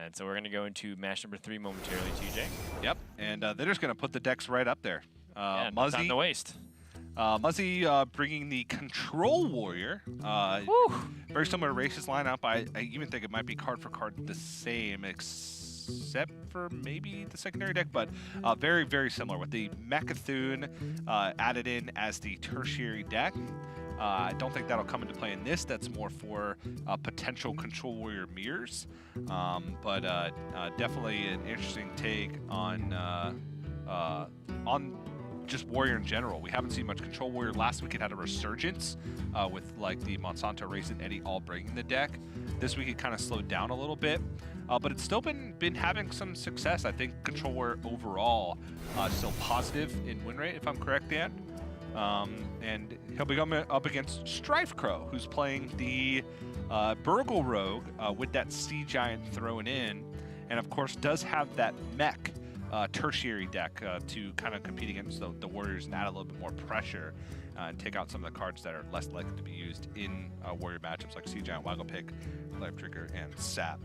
And so we're going to go into match number 3 momentarily, TJ. Yep, and they're just going to put the decks right up there. Yeah, no time to waste. Muzzy bringing the Control Warrior. Very similar to Race's lineup. I even think it might be card for card the same, except for maybe the secondary deck, but very, very similar with the Mechathune added in as the tertiary deck. I don't think that'll come into play in this. That's more for potential Control Warrior mirrors. But definitely an interesting take on just Warrior in general. We haven't seen much Control Warrior. Last week it had a resurgence with like the Monsanto, Race, and Eddie all bringing the deck. This week it kind of slowed down a little bit, but it's still been having some success. I think Control Warrior overall still positive in win rate, if I'm correct, Dan. And he'll be coming up against StrifeCro, who's playing the Burgle Rogue with that Sea Giant thrown in, and of course does have that mech tertiary deck to kind of compete against the Warriors and add a little bit more pressure and take out some of the cards that are less likely to be used in Warrior matchups like Sea Giant, Waggle Pick, Life Trigger, and Sap.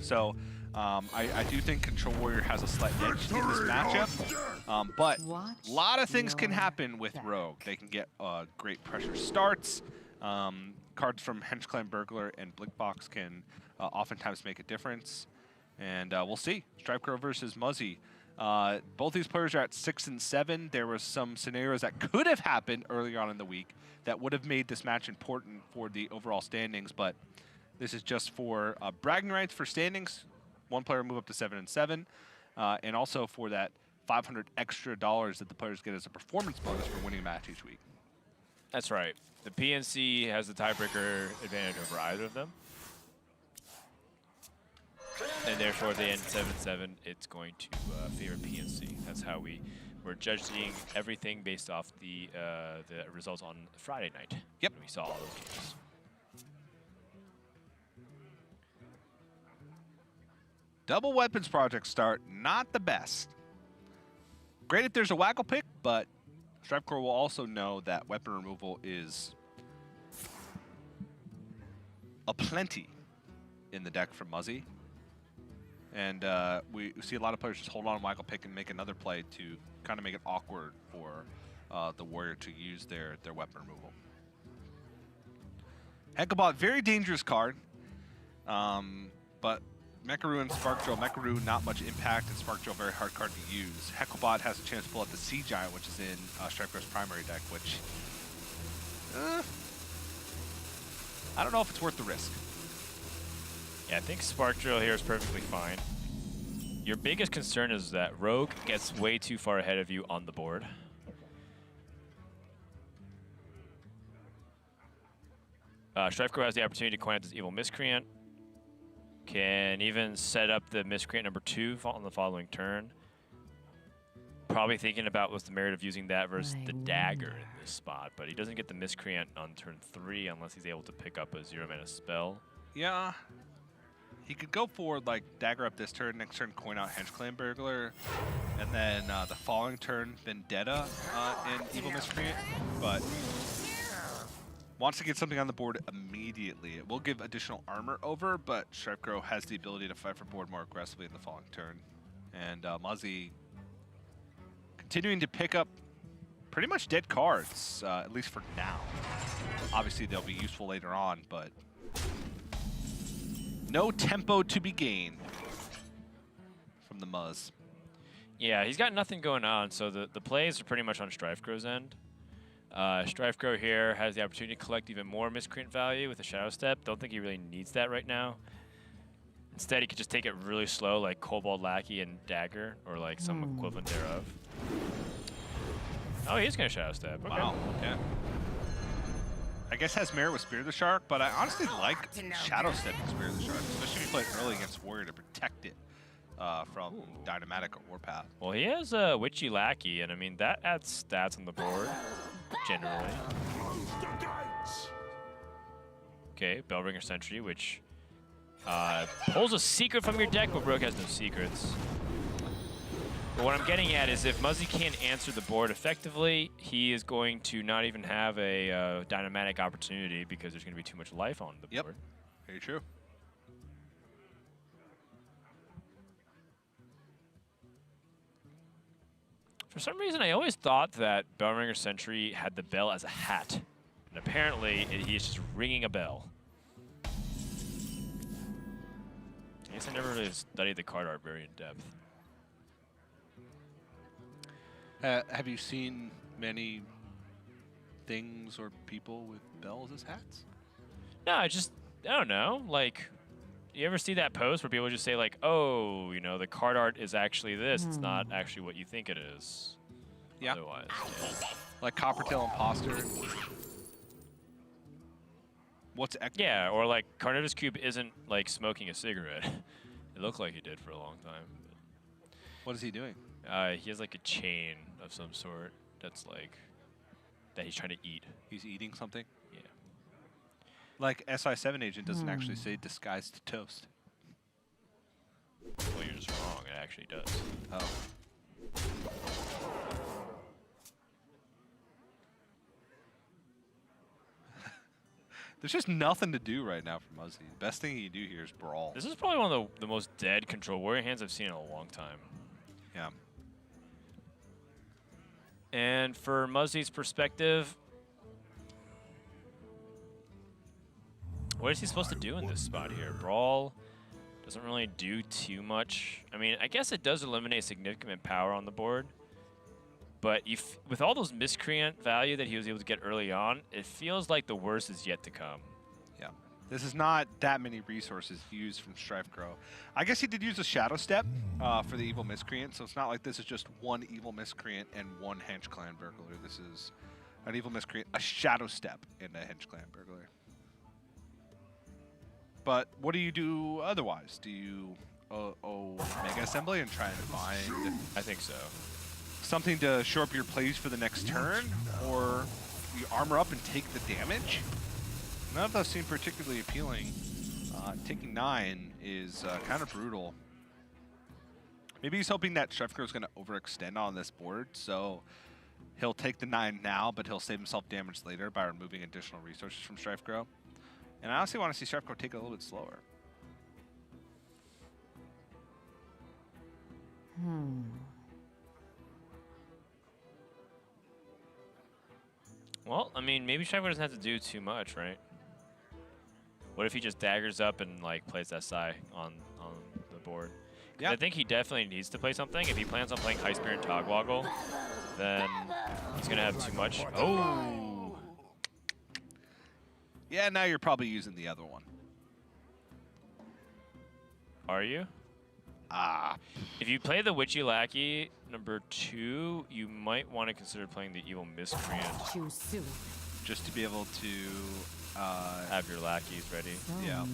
So I do think Control Warrior has a slight edge in this matchup, but a lot of things can happen with Rogue. They can get great pressure starts. Cards from Hench Clan Burglar and Blinkbox can oftentimes make a difference. And we'll see. StrifeCro versus Muzzy. Both these players are at 6 and 7. There were some scenarios that could have happened earlier on in the week that would have made this match important for the overall standings, but this is just for bragging rights for standings. One player move up to 7 and 7, and also for that $500 extra that the players get as a performance bonus for winning a match each week. That's right. The PNC has the tiebreaker advantage over either of them. And therefore, at the end 7-7, it's going to favor PNC. That's how we're judging everything based off the results on Friday night. Yep. We saw all those games. Double weapons project start, not the best. Great if there's a Waggle Pick, but StrifeCro will also know that weapon removal is aplenty in the deck from Muzzy. And we see a lot of players just hold on to Waggle Pick and make another play to kind of make it awkward for the Warrior to use their weapon removal. Hekabot, very dangerous card, but Mecharoo and SparkDrill. Mecharoo, not much impact, and SparkDrill, very hard card to use. Hekabot has a chance to pull out the Sea Giant, which is in StrifeCro's primary deck, which I don't know if it's worth the risk. Yeah, I think SparkDrill here is perfectly fine. Your biggest concern is that Rogue gets way too far ahead of you on the board. StrifeCro has the opportunity to coin out this Evil Miscreant. Can even set up the Miscreant number 2 on the following turn. Probably thinking about what's the merit of using that versus the Dagger in this spot, but he doesn't get the Miscreant on turn 3 unless he's able to pick up a 0-mana spell. Yeah. He could go forward like Dagger up this turn, next turn coin out Hench Clan Burglar, and then the following turn Vendetta and Evil Miscreant, but wants to get something on the board immediately. It will give additional armor over, but StrifeCro has the ability to fight for board more aggressively in the following turn. And Muzzy continuing to pick up pretty much dead cards, at least for now. Obviously they'll be useful later on, but no tempo to be gained from the Muzz. Yeah, he's got nothing going on, so the plays are pretty much on StrifeCro's end. StrifeCro here has the opportunity to collect even more Miscreant value with a Shadow Step. Don't think he really needs that right now. Instead, he could just take it really slow, like Kobold Lackey and Dagger, or like some equivalent thereof. Oh, he's going to Shadow Step. Okay. Wow, yeah. I guess has merit with Spear the Shark, but I honestly like Shadow Stepping Spear the Shark, especially if you play it early against Warrior to protect it from Dynamatic or Warpath. Well, he has a Witchy Lackey, and I mean, that adds stats on the board, generally. Okay, Bellringer Sentry, which pulls a secret from your deck, but Rogue has no secrets. But what I'm getting at is if Muzzy can't answer the board effectively, he is going to not even have a Dynamatic opportunity because there's going to be too much life on the board. Very true. For some reason, I always thought that Bellringer Sentry had the bell as a hat. And apparently, he's just ringing a bell. I guess I never really studied the card art very in depth. Have you seen many things or people with bells as hats? No, I don't know. Like, you ever see that post where people just say like, oh, you know, the card art is actually this. It's not actually what you think it is. Yeah. Otherwise, yeah. Like Coppertail Imposter. What's Yeah, or like Carnivorous Cube isn't like smoking a cigarette. It looked like he did for a long time. What is he doing? He has like a chain of some sort that's like, that he's trying to eat. He's eating something? Yeah. Like SI7 agent doesn't actually say disguised toast. Well, you're just wrong. It actually does. Oh. There's just nothing to do right now for Muzzy. The best thing you can do here is brawl. This is probably one of the most dead Control Warrior hands I've seen in a long time. Yeah. And for Muzzy's perspective, what is he supposed to do in this spot here? Brawl doesn't really do too much. I mean, I guess it does eliminate significant power on the board. But with all those miscreant value that he was able to get early on, it feels like the worst is yet to come. Yeah. This is not that many resources used from StrifeCro. I guess he did use a Shadow Step for the Evil Miscreant, so it's not like this is just one Evil Miscreant and one Hench Clan Burglar. This is an Evil Miscreant, a Shadow Step, and a Hench Clan Burglar. But what do you do otherwise? Do you Mega Assembly and try and find... I think so. Something to shore up your plays for the next turn, or you armor up and take the damage? None of those seem particularly appealing. Taking 9 is kind of brutal. Maybe he's hoping that StrifeCro is going to overextend on this board, so he'll take the 9 now, but he'll save himself damage later by removing additional resources from StrifeCro. And I honestly want to see StrifeCro take it a little bit slower. Well, I mean, maybe StrifeCro doesn't have to do too much, right? What if he just daggers up and like plays SI on the board? Yeah. I think he definitely needs to play something. If he plans on playing High Spear and Togwoggle, then he's gonna have too much. Oh. Yeah, now you're probably using the other one. Are you? If you play the Witchy Lackey #2, you might want to consider playing the Evil Miscreant. Just to be able to have your lackeys ready. Yeah.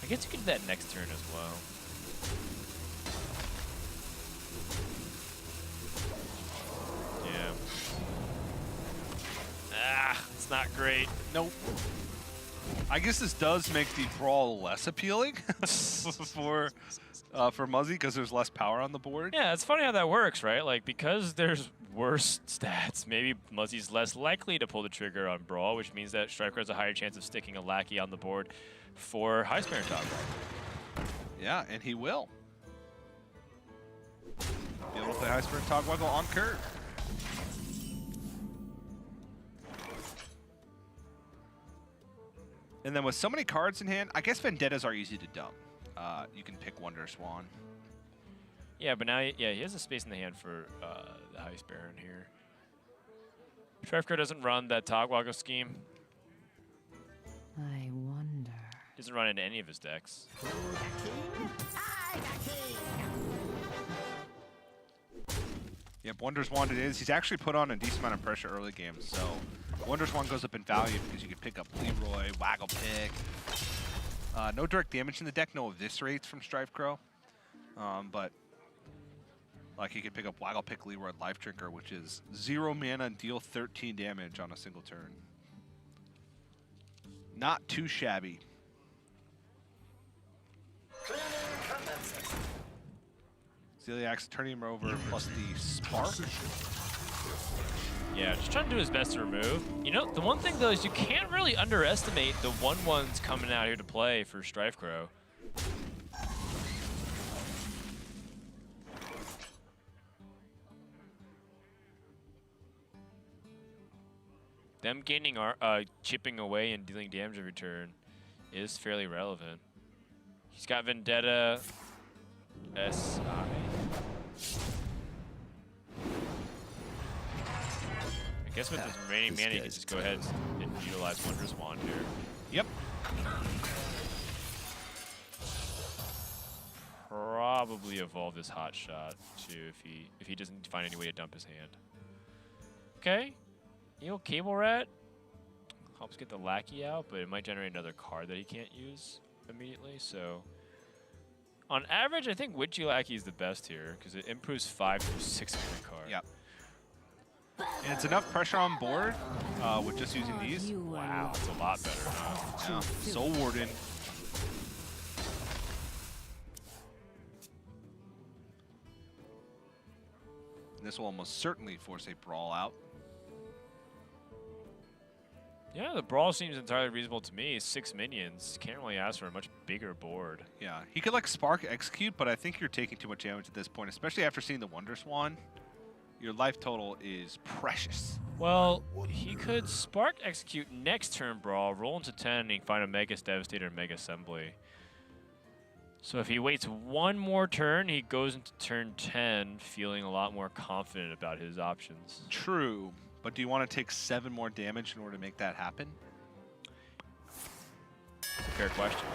I guess you could do that next turn as well. Yeah. It's not great. Nope. I guess this does make the brawl less appealing for Muzzy because there's less power on the board. Yeah, it's funny how that works, right? Like, because there's worse stats, maybe Muzzy's less likely to pull the trigger on Brawl, which means that StrifeCro has a higher chance of sticking a lackey on the board for High Spear and Togwoggle. Yeah, and he will. Be able to play High Spear and Togwoggle on curve. And then with so many cards in hand, I guess Vendettas are easy to dump. You can pick Wonder Swan. Yeah, but now, yeah, he has a space in the hand for the High Spear in here. StrifeCro doesn't run that Togwoggle scheme. I wonder. Doesn't run into any of his decks. Yep, Wonder Swan it is. He's actually put on a decent amount of pressure early game, so Wonder Swan goes up in value because you can pick up Leroy, Waggle Pick. No direct damage in the deck, no eviscerates from StrifeCro. But like you can pick up Waggle Pick, Leroy, Life Drinker, which is 0 mana and deal 13 damage on a single turn. Not too shabby. Zeliak's turning him over plus the Spark. Yeah, just trying to do his best to remove. You know, the one thing though is you can't really underestimate the 1/1s coming out here to play for StrifeCro. them gaining chipping away and dealing damage every turn is fairly relevant. He's got Vendetta, SI. I guess with his remaining mana, he can just go ahead and utilize Wondrous Wand here. Yep. Probably evolve this Hot Shot too if he doesn't find any way to dump his hand. Okay, Cable Rat helps get the Lackey out, but it might generate another card that he can't use immediately. So on average, I think Witchy Lackey is the best here because it improves 5 to 6 mana card. Yep. And it's enough pressure on board with just using these. Wow, it's a lot better now. Yeah. Soul Warden. This will almost certainly force a brawl out. Yeah, the brawl seems entirely reasonable to me. 6 minions. Can't really ask for a much bigger board. Yeah, he could like Spark Execute, but I think you're taking too much damage at this point, especially after seeing the Wonder Swan. Your life total is precious. Well, he could Spark Execute next turn brawl, roll into 10, and find a Megas Devastator and Mega Assembly. So if he waits one more turn, he goes into turn 10 feeling a lot more confident about his options. True, but do you want to take 7 more damage in order to make that happen? That's a fair question.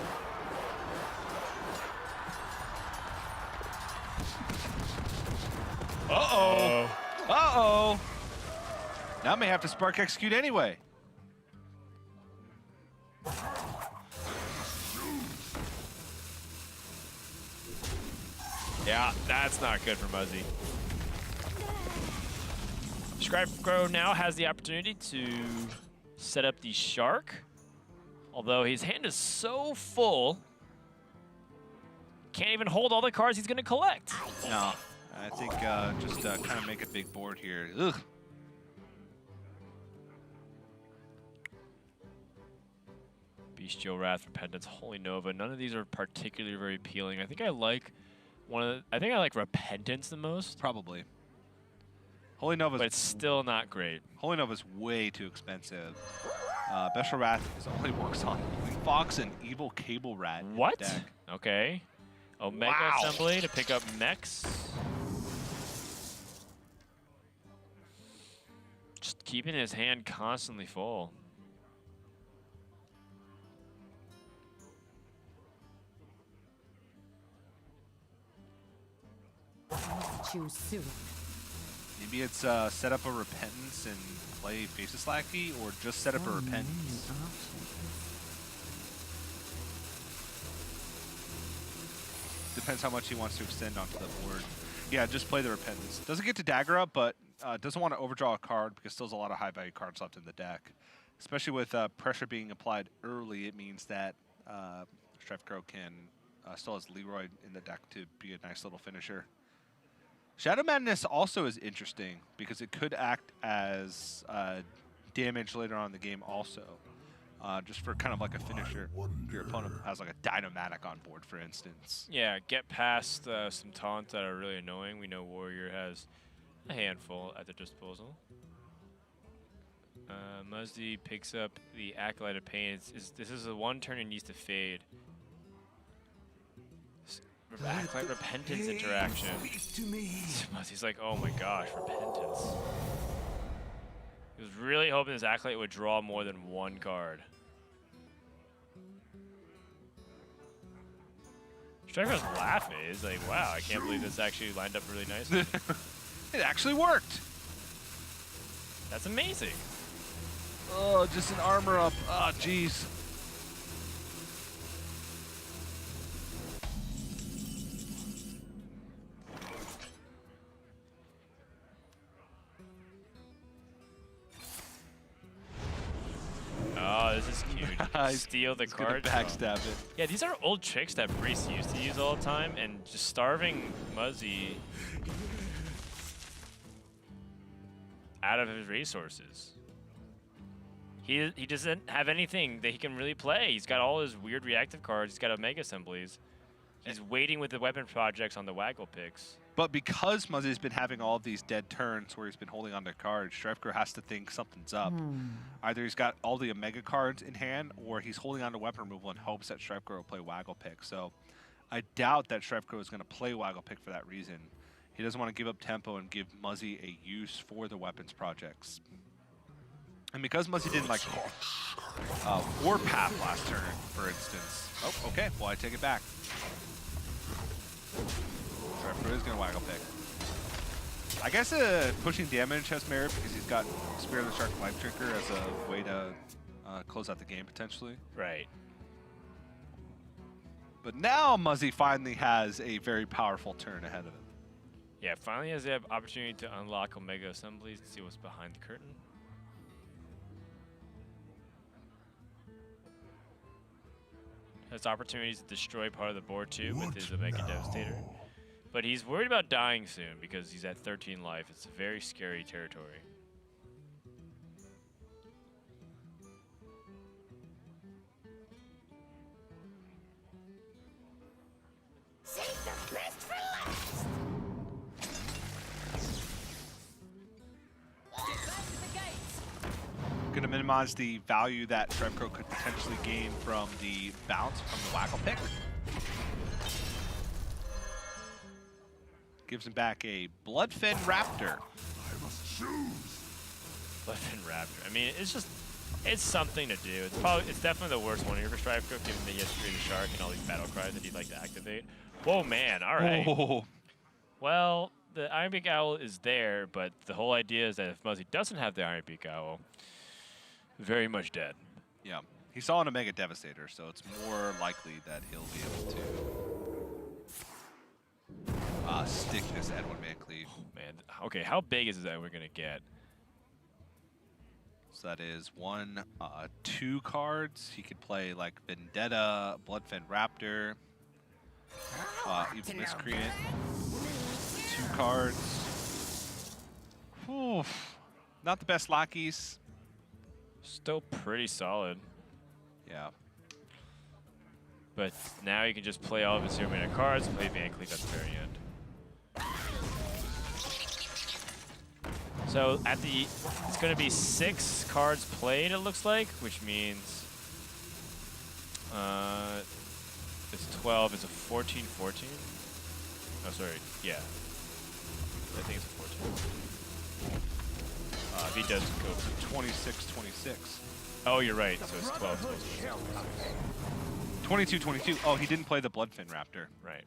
Uh-oh. Uh-oh. Now I may have to Spark Execute anyway. Yeah, that's not good for Muzzy. StrifeCro now has the opportunity to set up the Shark. Although his hand is so full, can't even hold all the cards he's going to collect. No, I think just kind of make a big board here. Ugh. Bestial Wrath, Repentance, Holy Nova. None of these are particularly very appealing. I think I like Repentance the most. Probably. Holy Nova's, but it's still not great. Holy Nova's way too expensive. Bestial Wrath only works on Fox and Evil Cable Rat. What? Deck. Okay. Omega Assembly to pick up mechs. Just keeping his hand constantly full. Choose soon. Maybe it's set up a Repentance and play Faceless Lackey, or just set up a Repentance. Depends how much he wants to extend onto the board. Yeah, just play the Repentance. Doesn't get to dagger up, but doesn't want to overdraw a card because still has a lot of high value cards left in the deck. Especially with pressure being applied early, it means that StrifeCro can still has Leroy in the deck to be a nice little finisher. Shadow Madness also is interesting because it could act as damage later on in the game also. Just for kind of like a finisher. If your opponent has like a Dynomatic on board, for instance. Yeah, get past some taunts that are really annoying. We know Warrior has a handful at their disposal. Muzzy picks up the Acolyte of Pain. This is the one turn it needs to fade. Acolyte Repentance interaction. Muzzy's like, oh my gosh, Repentance. He was really hoping this Acolyte would draw more than one card. StrifeCro's laughing. He's like, wow, I can't believe this actually lined up really nicely. It actually worked. That's amazing. Oh, just an armor up. Oh, jeez. Oh, this is cute. Steal the card. Backstab it. Yeah, these are old tricks that Brace used to use all the time, and just starving Muzzy out of his resources. He doesn't have anything that he can really play. He's got all his weird reactive cards. He's got Omega Assemblies. He's waiting with the weapon projects on the Waggle picks. But because Muzzy's been having all of these dead turns where he's been holding on to cards, StrifeCro has to think something's up. Either he's got all the Omega cards in hand, or he's holding on to weapon removal in hopes that StrifeCro will play Waggle Pick. So I doubt that StrifeCro is going to play Waggle Pick for that reason. He doesn't want to give up tempo and give Muzzy a use for the weapons projects. And because Muzzy didn't like Warpath last turn, for instance. Oh, okay. Well, I take it back. StrifeCro is going to Waggle Pick. I guess pushing damage has merit because he's got Spear of the Shark Life Drinker as a way to close out the game potentially. Right. But now Muzzy finally has a very powerful turn ahead of him. Yeah, finally has the opportunity to unlock Omega Assemblies and see what's behind the curtain. Has opportunities to destroy part of the board too with his Omega Devastator. But he's worried about dying soon because he's at 13 life. It's a very scary territory. Save the best for last. Going to minimize the value that StrifeCro could potentially gain from the bounce from the Waggle Pick. Gives him back a Bloodfin Raptor. I must choose. Bloodfin Raptor. I mean, it's something to do. It's definitely the worst one here for StrifeCro, given the history of the Shark and all these battle cries that he'd like to activate. Whoa, man! All right. Oh. Well, the Iron Beak Owl is there, but the whole idea is that if Muzzy doesn't have the Iron Beak Owl, very much dead. Yeah, he saw an Omega Devastator, so it's more likely that he'll be able to stick this Edwin Man Cleave. Oh, man, okay, how big is that we're gonna get? So that is 2 cards. He could play like Vendetta, Bloodfin Raptor, Evil Miscreant. 2 cards. Oof. Not the best lackeys. Still pretty solid. Yeah. But now you can just play all of his 0-mana cards and play Van Cleef at the very end. So it's going to be 6 cards played, it looks like, which means it's 12. It's a 14-14. Oh, sorry. Yeah. I think it's a 14. If he does go for 26-26. Oh, you're right. So it's 12. 22-22. Oh, he didn't play the Bloodfin Raptor. Right.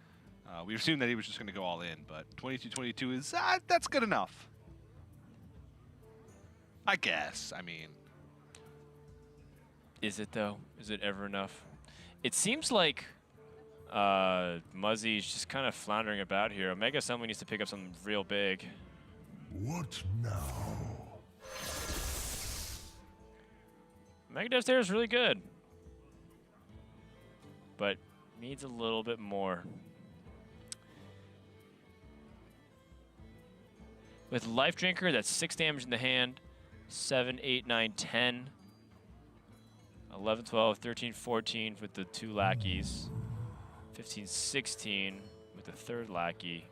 We assumed that he was just going to go all in, but 22-22 is that's good enough. I guess. I mean, Is it though? Is it ever enough? It seems like Muzzy's just kind of floundering about here. Omega Assembly needs to pick up something real big. What now? Omega Devastator is really good, but needs a little bit more. With Life Drinker, that's 6 damage in the hand. 7, 8, 9, 10. 11, 12, 13, 14 with the 2 lackeys. 15, 16 with the 3rd lackey.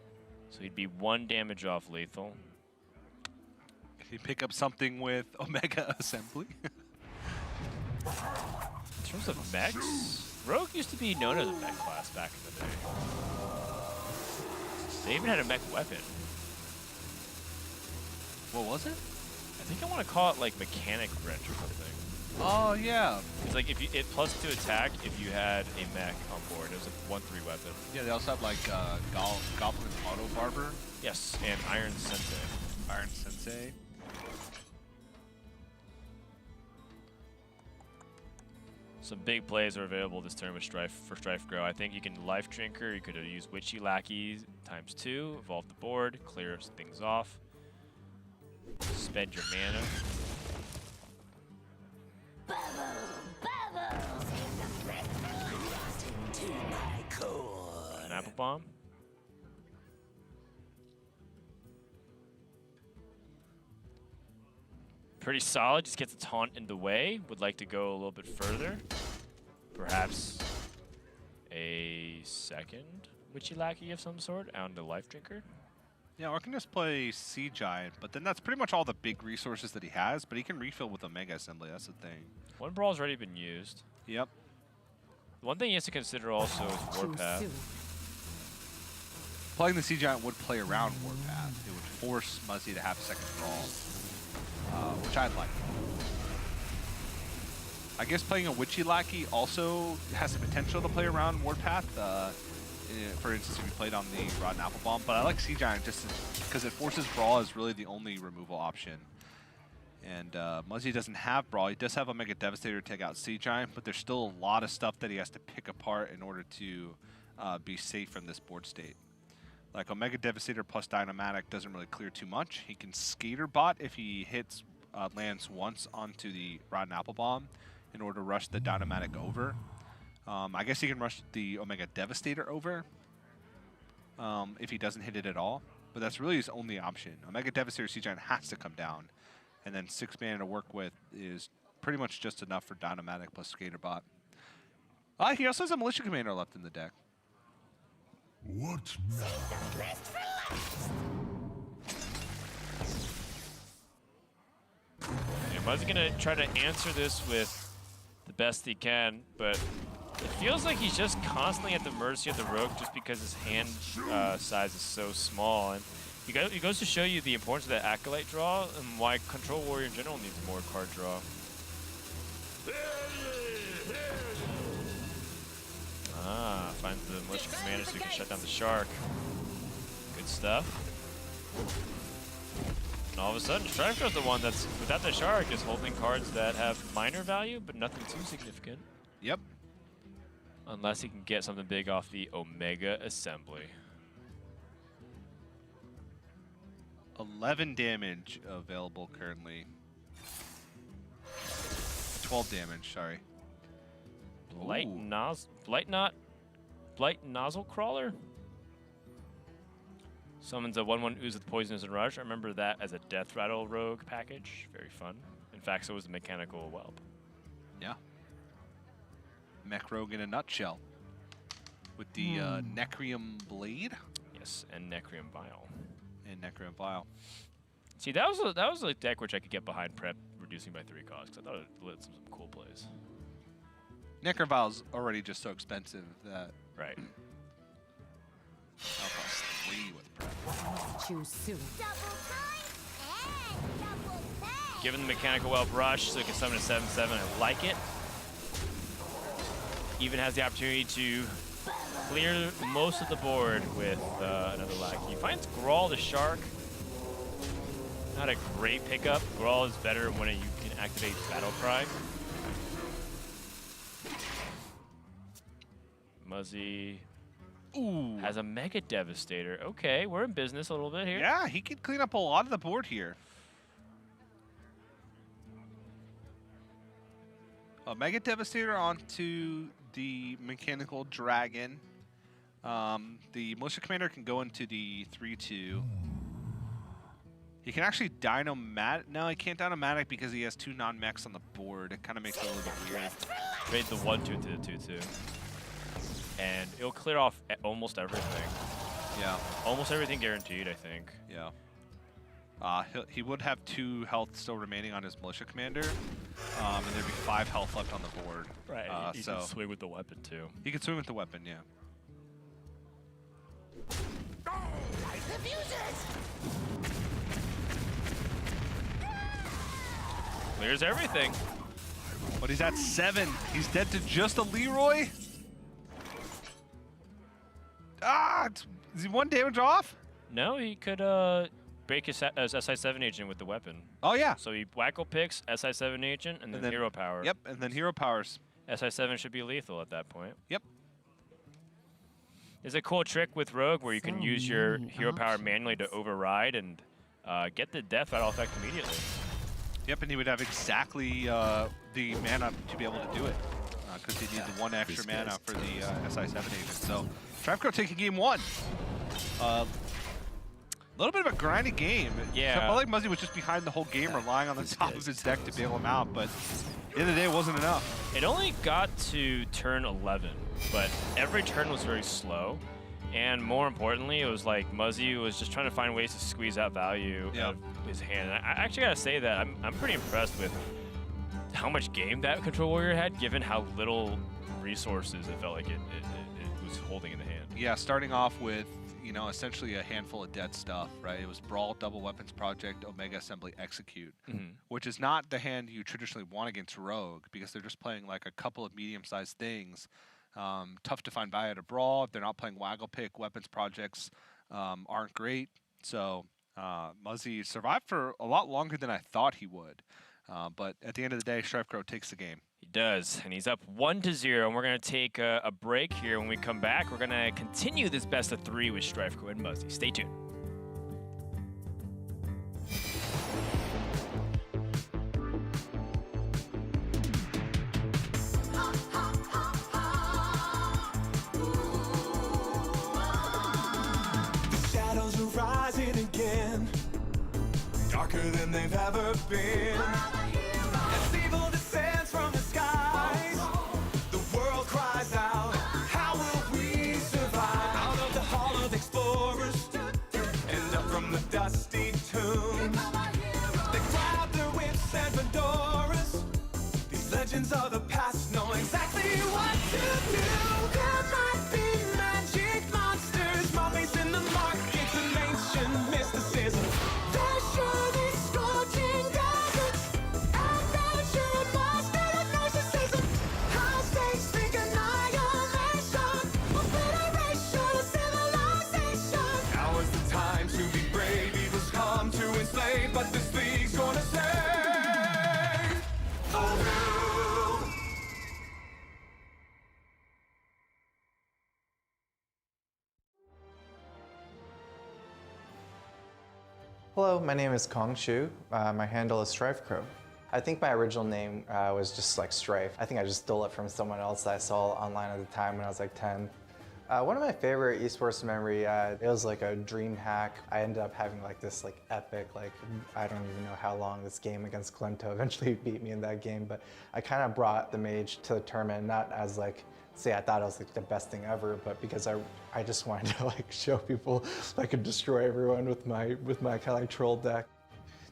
So he'd be 1 damage off lethal. if you pick up something with Omega Assembly. In terms of mechs, Rogue used to be known as a mech class back in the day. They even had a mech weapon. What was it? I think I want to call it like Mechanic Wrench or something. Oh, yeah. It's like if you it +2 attack if you had a mech on board. It was a 1/3 weapon. Yeah, they also have like Goblin Auto Barber. Yes, and Iron Sensei. Iron Sensei. Some big plays are available this turn with StrifeCro. I think you can Life Drinker. You could use Witchy Lackey ×2, evolve the board, clear things off, spend your mana. An Apple Bomb. Pretty solid, just gets a taunt in the way. Would like to go a little bit further. Perhaps a second Witchy Lackey of some sort on the Life Drinker. Yeah, or can just play Sea Giant, but then that's pretty much all the big resources that he has, but he can refill with Omega Assembly, that's the thing. One brawl's already been used. Yep. One thing he has to consider also is Warpath. Playing the Sea Giant would play around Warpath. It would force Muzzy to have second brawl, which I'd like. I guess playing a Witchy Lackey also has the potential to play around Warpath. For instance, if you played on the Rotten Apple Bomb, but I like Sea Giant just because it forces Brawl is really the only removal option. And Muzzy doesn't have Brawl. He does have Omega Devastator to take out Sea Giant, but there's still a lot of stuff that he has to pick apart in order to be safe from this board state. Like Omega Devastator plus Dynamatic doesn't really clear too much. He can Skater Bot if he lands once onto the Rotten Apple Bomb in order to rush the Dynamatic over. I guess he can rush the Omega Devastator over if he doesn't hit it at all, but that's really his only option. Omega Devastator Sea Giant has to come down, and then 6 mana to work with is pretty much just enough for Dynamatic plus Skaterbot. He also has a Militia Commander left in the deck. What now? The best for last. Yeah, Muzzy's gonna try to answer this with the best he can, but it feels like he's just constantly at the mercy of the Rogue just because his hand size is so small. And he goes to show you the importance of that Acolyte draw and why Control Warrior in general needs more card draw. Finds the Militia Commander so he can shut down the Shark. Good stuff. And all of a sudden, StrifeCro's the one that's, without the Shark, is holding cards that have minor value, but nothing too significant. Yep. Unless he can get something big off the Omega Assembly. 11 damage available currently. 12 damage, sorry. Blight Nozzle Crawler? Summons a 1/1 Ooze with Poisonous and Rush. I remember that as a Death Rattle Rogue package. Very fun. In fact, so was the Mechanical Whelp. Yeah. Mech Rogue in a nutshell. With the Necrium Blade. Yes, and Necrium Vial. And Necrium Vial. See, that was a deck which I could get behind prep reducing by 3 costs, because I thought it lit some cool plays. Necrium Vial's already just so expensive that Right. I'll cost 3 with prep. Choose soon. Double time and double pay. Given the Mechanical Whelp Rush, so it can summon a 7/7, I like it. Even has the opportunity to clear most of the board with another Lackey. He finds Grawl the Shark. Not a great pickup. Grawl is better when you can activate Battle Cry. Muzzy Ooh. has a Mega Devastator. Okay, we're in business a little bit here. Yeah, he can clean up a lot of the board here. A Mega Devastator onto the Mechanical Dragon. The Militia Commander can go into the 3/2. He can actually Dynomatic. No, he can't Dynomatic because he has 2 non-mechs on the board. It kind of makes it a little bit weird. Trade the 1/2 to the 2/2. And it'll clear off almost everything. Yeah. Almost everything guaranteed, I think. Yeah. He would have 2 health still remaining on his Militia Commander, and there'd be 5 health left on the board. Right, he so can swing with the weapon too. he could swing with the weapon, yeah. Light the fuses. Clears everything. But he's at 7. He's dead to just a Leroy. Is he 1 damage off? No, he could break his SI7 agent with the weapon. Oh yeah. So he Wacko picks SI7 agent and then Hero Power. Yep, and then Hero Powers. SI7 should be lethal at that point. Yep. There's a cool trick with Rogue where you can use your Hero Power manually to override and get the Death Rattle effect immediately. Yep, and he would have exactly the mana to be able to do it. Because he needs 1 extra mana for the SI7 agent. So, StrifeCro taking game 1. A little bit of a grindy game. Yeah. I felt like Muzzy was just behind the whole game, relying on the top of his deck to bail him out, but at the end of the day, it wasn't enough. It only got to turn 11, but every turn was very slow. And more importantly, it was like Muzzy was just trying to find ways to squeeze out value Yeah. out of his hand. And I actually gotta say that I'm pretty impressed with how much game that Control Warrior had, given how little resources it felt like it was holding in the hand. Yeah, starting off with, you know, essentially a handful of dead stuff, right? It was Brawl, Double Weapons Project, Omega Assembly, Execute, which is not the hand you traditionally want against Rogue because they're just playing like a couple of medium-sized things. Tough to find value at a Brawl. If they're not playing Waggle Pick, Weapons Projects aren't great. So Muzzy survived for a lot longer than I thought he would. But at the end of the day, StrifeCro takes the game. He does, and he's up 1-0, and we're going to take a break here. When we come back, we're going to continue this best of 3 with StrifeCro and Muzzy. Stay tuned. The shadows are rising again, darker than they've ever been. As evil descends from the skies, the world cries out, how will we survive? Out of the hall of explorers, and up from the dusty tombs, they grab their whips and fedoras. These legends of the past know exactly what to do. There might be magic monsters, mummies in the markets, and ancient mysticism. There sure be scorching deserts, adventure, monster of narcissism. High stakes think annihilation, obliteration of civilization. Now is the time to be brave, evil's come to enslave, but this league's gonna save the world. Hello, my name is Kong Shu. My handle is StrifeCro. I think my original name was just like Strife. I think I just stole it from someone else that I saw online at the time when I was like 10. One of my favorite esports memory, it was like a dream hack. I ended up having like this like epic, like I don't even know how long this game against Glinto eventually beat me in that game, but I kind of brought the mage to the tournament, not as like, say I thought it was like the best thing ever, but because I just wanted to like show people I could destroy everyone with my kind of like troll deck.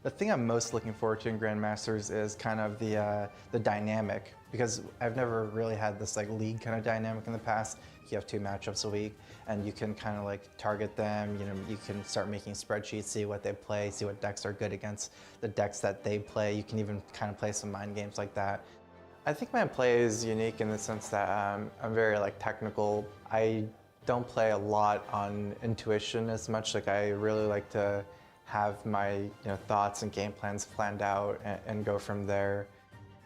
The thing I'm most looking forward to in Grandmasters is kind of the dynamic, because I've never really had this like league kind of dynamic in the past. You have 2 matchups a week, and you can kind of like target them. You know, you can start making spreadsheets, see what they play, see what decks are good against the decks that they play. You can even kind of play some mind games like that. I think my play is unique in the sense that I'm very like technical. I don't play a lot on intuition as much. Like I really like to have my thoughts and game plans planned out and go from there.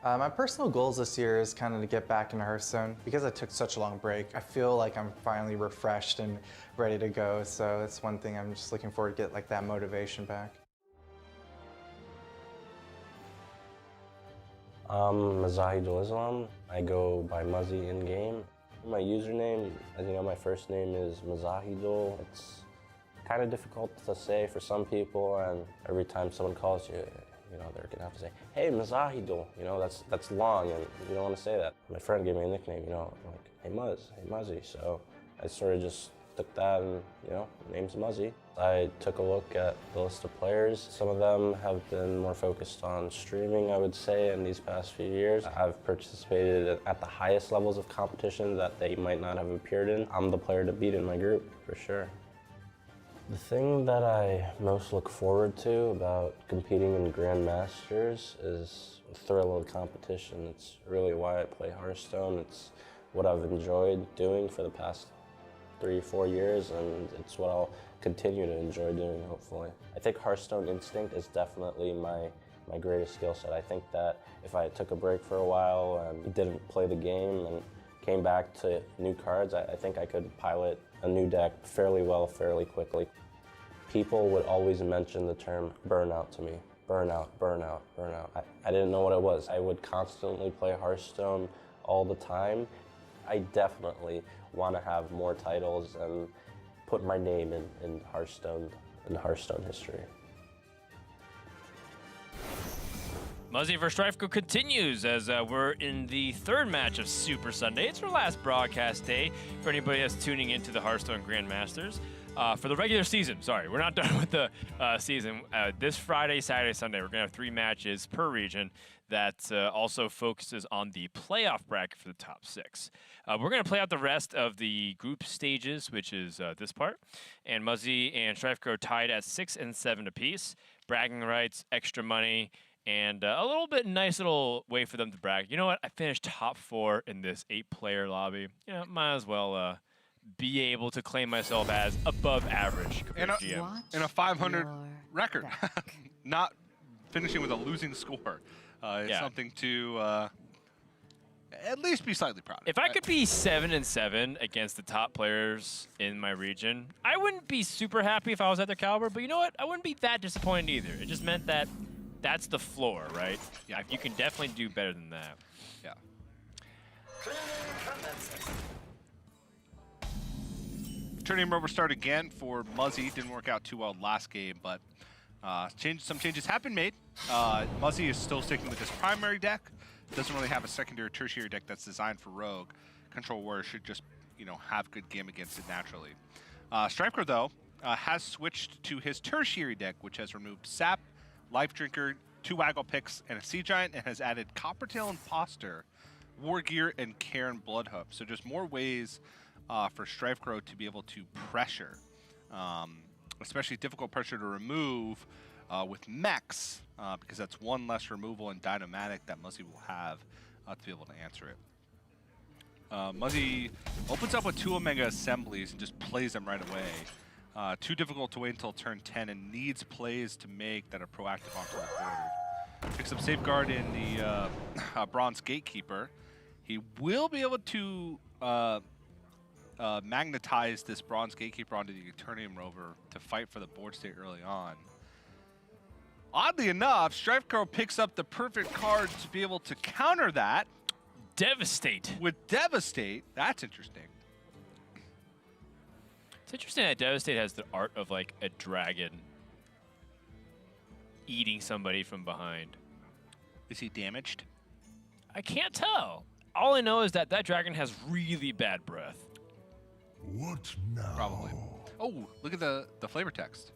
My personal goals this year is kind of to get back into Hearthstone. Because I took such a long break, I feel like I'm finally refreshed and ready to go. So that's one thing I'm just looking forward to get like that motivation back. Mazahidul Islam. I go by Muzzy in game. My username, as you know, my first name is Mazahidul. It's kind of difficult to say for some people, and every time someone calls you, they're gonna have to say, "Hey, Mazahidul." That's long, and you don't want to say that. My friend gave me a nickname, like, "Hey Muzz, hey Muzzy." So I sort of just took that, and name's Muzzy. I took a look at the list of players. Some of them have been more focused on streaming, I would say, in these past few years. I've participated at the highest levels of competition that they might not have appeared in. I'm the player to beat in my group, for sure. The thing that I most look forward to about competing in Grandmasters is the thrill of the competition. It's really why I play Hearthstone. It's what I've enjoyed doing for the past 3 or 4 years, and it's what I'll continue to enjoy doing, hopefully. I think Hearthstone Instinct is definitely my greatest skill set. I think that if I took a break for a while and didn't play the game and came back to new cards, I think I could pilot a new deck fairly well, fairly quickly. People would always mention the term burnout to me. Burnout, burnout, burnout. I didn't know what it was. I would constantly play Hearthstone all the time. I definitely want to have more titles and put my name in Hearthstone history. Muzzy vs. StrifeCro continues as we're in the third match of Super Sunday. It's our last broadcast day for anybody that's tuning into the Hearthstone Grandmasters. For the regular season, sorry, we're not done with the season. This Friday, Saturday, Sunday, we're going to have 3 matches per region that also focuses on the playoff bracket for the top 6. We're going to play out the rest of the group stages, which is this part. And Muzzy and StrifeCro tied at 6 and 7 apiece. Bragging rights, extra money, and a little bit nice little way for them to brag. You know what? I finished top 4 in this 8-player lobby. You know, might as well be able to claim myself as above average compared to GM. And a 500 record. Not finishing with a losing score. It's something to at least be slightly proud of. If I could be 7 and 7 against the top players in my region, I wouldn't be super happy if I was at their caliber, but you know what? I wouldn't be that disappointed either. It just meant that that's the floor, right? Yeah. You can definitely do better than that. Yeah. Turning over start again for Muzzy. Didn't work out too well last game, but some changes have been made. Muzzy is still sticking with his primary deck. Doesn't really have a secondary or tertiary deck that's designed for Rogue. Control Warrior should just, have good game against it naturally. StrifeCro, though, has switched to his tertiary deck, which has removed Sap, Life Drinker, 2 Waggle Picks, and a Sea Giant, and has added Coppertail Imposter, War Gear, and Karen Bloodhoof. So just more ways for StrifeCro to be able to pressure, especially difficult pressure to remove with mechs, because that's 1 less removal and Dynomatic that Muzzy will have to be able to answer it. Muzzy opens up with 2 Omega Assemblies and just plays them right away. Too difficult to wait until turn 10 and needs plays to make that are proactive onto the board. Picks up Safeguard in the Bronze Gatekeeper. He will be able to magnetize this Bronze Gatekeeper onto the Eternium Rover to fight for the board state early on. Oddly enough, StrifeCro picks up the perfect card to be able to counter that. Devastate. With Devastate. That's interesting. It's interesting that Devastate has the art of like a dragon eating somebody from behind. Is he damaged? I can't tell. All I know is that that dragon has really bad breath. What now? Probably. Oh, look at the flavor text.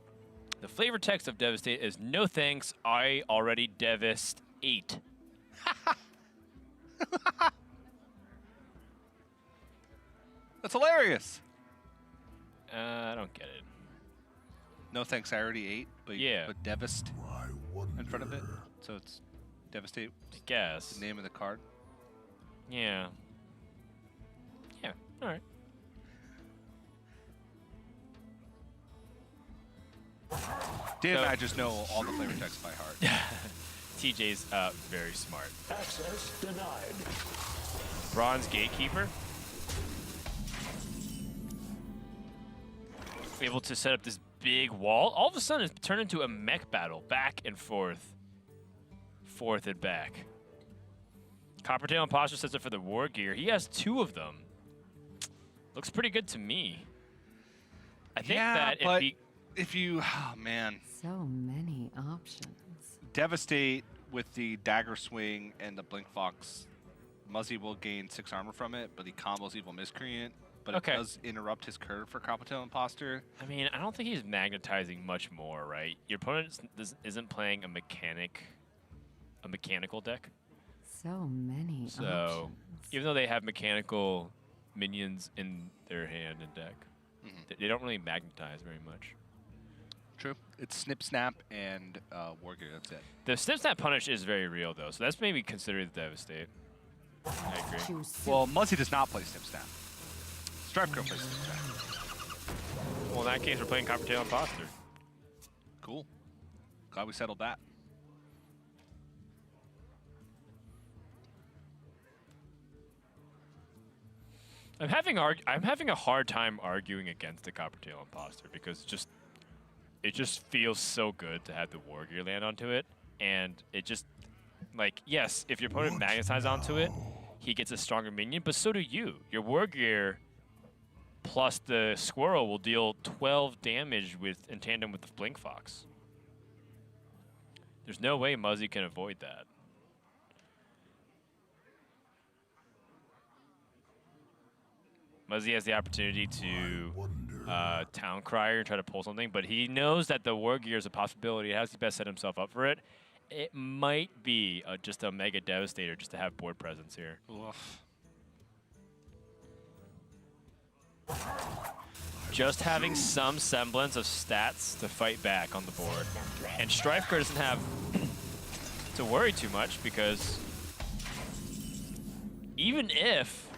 The flavor text of Devastate is no thanks, I already devastate. That's hilarious. I don't get it. No thanks, I already ate, but Yeah. but Devast I wonder. in front of it. So it's Devastate, I guess. the name of the card. Yeah. Yeah, all right. Dan and So- I just know all the flavor texts by heart. TJ's very smart. Access denied. Bronze Gatekeeper. Able to set up this big wall. All of a sudden, it's turned into a mech battle, back and forth, forth and back. Coppertail Imposter sets up for the War Gear. He has 2 of them. Looks pretty good to me. I think that but if he... if you, oh man, So many options. Devastate with the Dagger Swing and the Blink Fox, Muzzy will gain 6 armor from it, but he combos Evil Miscreant. But Okay. it does interrupt his curve for Coppertail Imposter. I mean, I don't think he's magnetizing much more, right? Your opponent isn't playing a mechanical deck. So many So, options. even though they have mechanical minions in their hand and deck, they don't really magnetize very much. True. It's Snip Snap and War Gear, that's it. The Snip Snap Punish is very real, though, so that's maybe considered the Devastate. I agree. Choose soup. Well, Muzzy does not play Snip Snap. StrifeCro plays Snip Snap. Well, in that case, we're playing Coppertail Imposter. Cool. Glad we settled that. I'm having a hard time arguing against the Coppertail Imposter because it just feels so good to have the War Gear land onto it, and it just yes, if your opponent magnetizes onto it, he gets a stronger minion, but so do you. Your War Gear plus the Squirrel will deal 12 damage in tandem with the Blink Fox. There's no way Muzzy can avoid that. Muzzy has the opportunity to Town Crier and try to pull something, but he knows that the War Gear is a possibility. He has to best set himself up for it. It might be just a Mega Devastator just to have board presence here. Oof. Just having some semblance of stats to fight back on the board. And StrifeCro doesn't have to worry too much because even if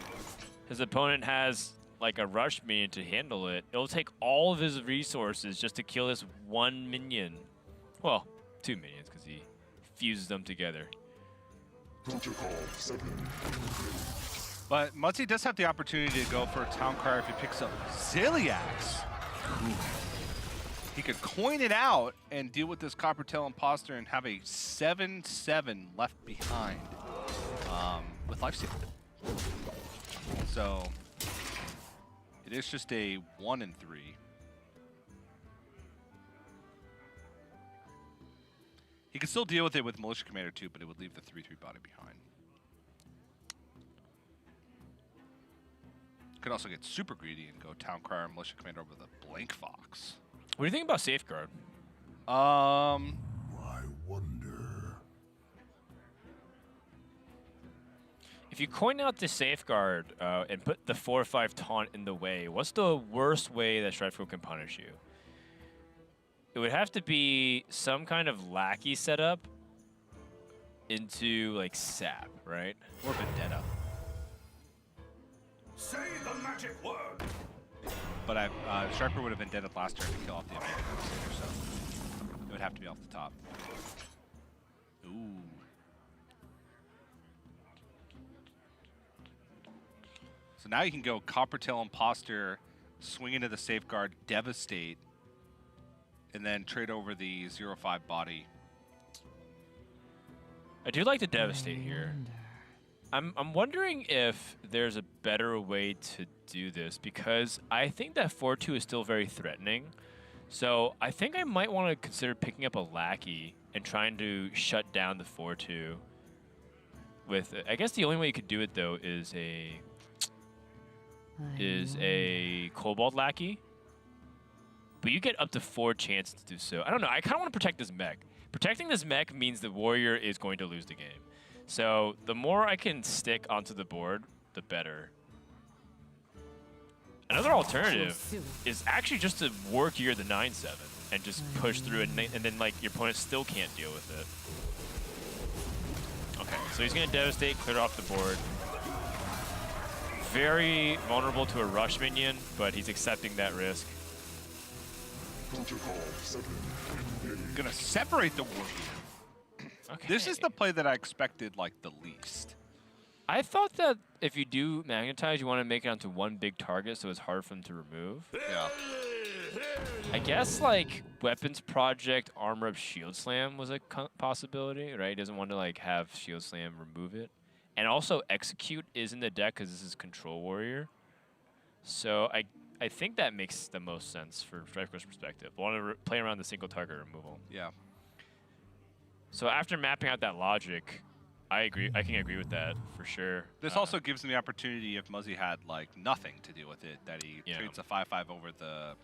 his opponent has like a rush minion to handle it, it'll take all of his resources just to kill this one minion. Well, 2 minions because he fuses them together. But Muzzy does have the opportunity to go for a Town Crier if he picks up Ziliax. He could coin it out and deal with this Coppertail Imposter and have a 7/7 left behind with Lifesteal. So it is just a 1 and 3. He could still deal with it with Militia Commander too, but it would leave the 3/3 body behind. Could also get super greedy and go Town Crier and Militia Commander over the Blank Fox. What do you think about Safeguard? I wonder. If you coin out the Safeguard and put the 4/5 taunt in the way, what's the worst way that StrifeCro can punish you? It would have to be some kind of lackey setup into like Sap, right? Or Vendetta. Say the magic word. But StrifeCro would have Vendetta last turn to kill off the Omega Devastator, so it would have to be off the top. Ooh. So now you can go Coppertail Imposter, swing into the Safeguard, Devastate, and then trade over the 0/5 body. I do like to Devastate here. I'm wondering if there's a better way to do this because I think that 4/2 is still very threatening. So I think I might want to consider picking up a lackey and trying to shut down the 4/2 with, I guess the only way you could do it though is a Cobalt lackey. But you get up to 4 chances to do so. I don't know, I kind of want to protect this mech. Protecting this mech means the warrior is going to lose the game. So the more I can stick onto the board, the better. Another alternative is actually just to War Gear the 9/7 and just push through it, and then like your opponent still can't deal with it. Okay, so he's gonna Devastate, clear off the board. Very vulnerable to a rush minion, but he's accepting that risk. Gonna separate the War Gear. Okay. This is the play that I expected like the least. I thought that if you do magnetize, you want to make it onto one big target so it's hard for him to remove. Yeah. I guess like Weapons Project Armor Up Shield Slam was a possibility, right? He doesn't want to like have Shield Slam remove it. And also Execute is in the deck because this is Control Warrior. So I think that makes the most sense for StrifeCro's perspective. I want to play around the single target removal. Yeah. So after mapping out that logic, I agree. I can agree with that for sure. This also gives him the opportunity if Muzzy had like nothing to do with it, that he trades a 5/5 over the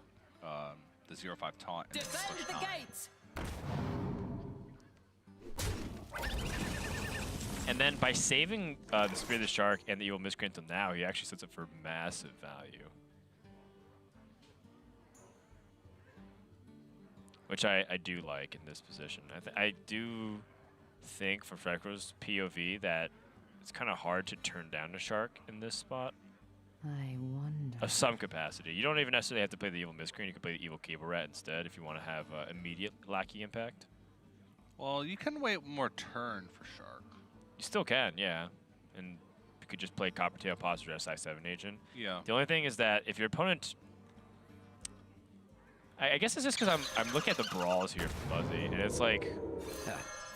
0/5 taunt. And Defend the gates! And then by saving the Spear of the Shark and the Evil Miscreant until now, he actually sets up for massive value. Which I do like in this position. I do think from StrifeCro's POV that it's kind of hard to turn down a Shark in this spot. I wonder. Of some capacity. You don't even necessarily have to play the Evil Miscreant. You can play the Evil Cable Rat instead if you want to have immediate lackey impact. Well, you can wait one more turn for Shark. You still can, yeah. And you could just play Coppertail Imposter SI7 agent. Yeah. The only thing is that if your opponent... I guess it's just because I'm looking at the brawls here from Muzzy, and it's like...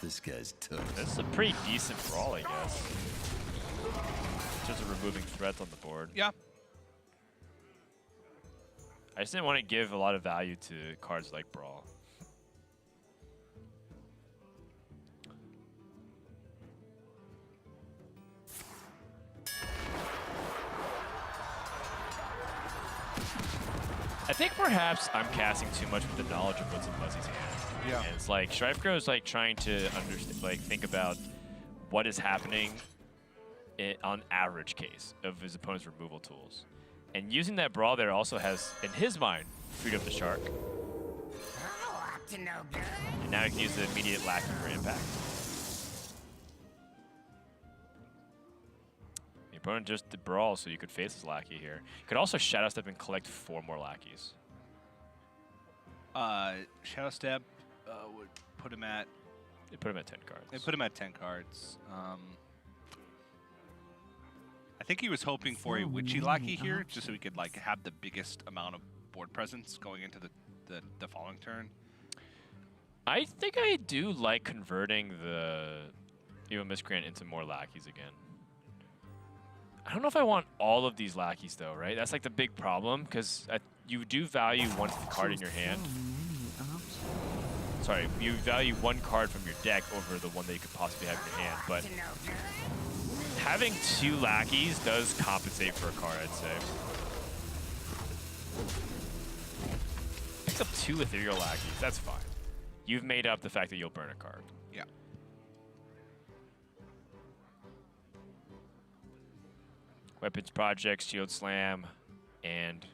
This guy's tough. This is a pretty decent brawl, I guess. In terms of removing threats on the board. Yeah. I just didn't want to give a lot of value to cards like Brawl. think perhaps I'm casting too much with the knowledge of what's in Muzzy's hand. Yeah. And it's like StrifeCro is like trying to understand, like think about what is happening on average case of his opponent's removal tools. And using that brawl there also has, in his mind, freed up the shark. Oh, up to no good. And now he can use the immediate lackey for impact. The opponent just did brawl, so you could face his lackey here. You could also Shadow Step and collect 4 more lackeys. Shadow Step would put him at. They put him at 10 cards. They put him at 10 cards. I think he was hoping for a Witchy lackey here, just so he could like have the biggest amount of board presence going into the following turn. I think I do like converting the Evil Miscreant into more lackeys again. I don't know if I want all of these lackeys though, right? That's like the big problem, because you do value one card in your hand. Sorry, you value one card from your deck over the one that you could possibly have in your hand, but having 2 lackeys does compensate for a card, I'd say. Picks up 2 ethereal lackeys, that's fine. You've made up the fact that you'll burn a card. Yeah. Weapons Project, Shield Slam, and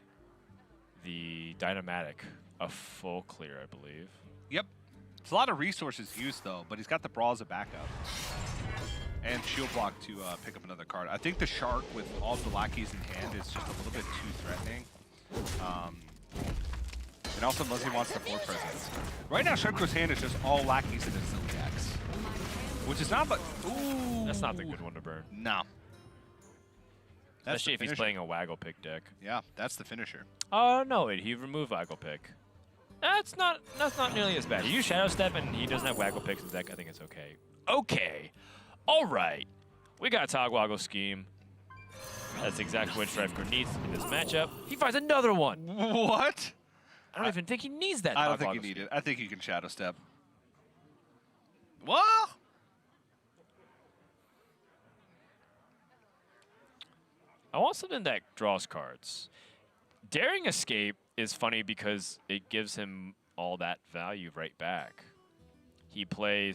the Dynamatic. A full clear, I believe. Yep. It's a lot of resources used though, but he's got the brawl as a backup. And shield block to pick up another card. I think the shark with all the lackeys in hand is just a little bit too threatening. And also Muzzy wants the board presence. Right now StrifeCro's hand is just all lackeys in his Zodiacs. Which is not like, ooh. That's not the good one to burn. No. That's Especially if the he's finisher. playing a Waggle Pick deck. Yeah, that's the finisher. Oh, no, wait, he removed Waggle Pick. That's not nearly as bad. You use Shadow Step and he doesn't have Waggle Picks in his deck, I think it's okay. Okay. All right. We got Togwaggle Scheme. That's exactly what StrifeCro needs in this matchup. He finds another one. What? I don't even think he needs that. I don't think you Togwaggle need Scheme. it. I think you can Shadow Step. What? I want something that draws cards. Daring Escape is funny because it gives him all that value right back. He could play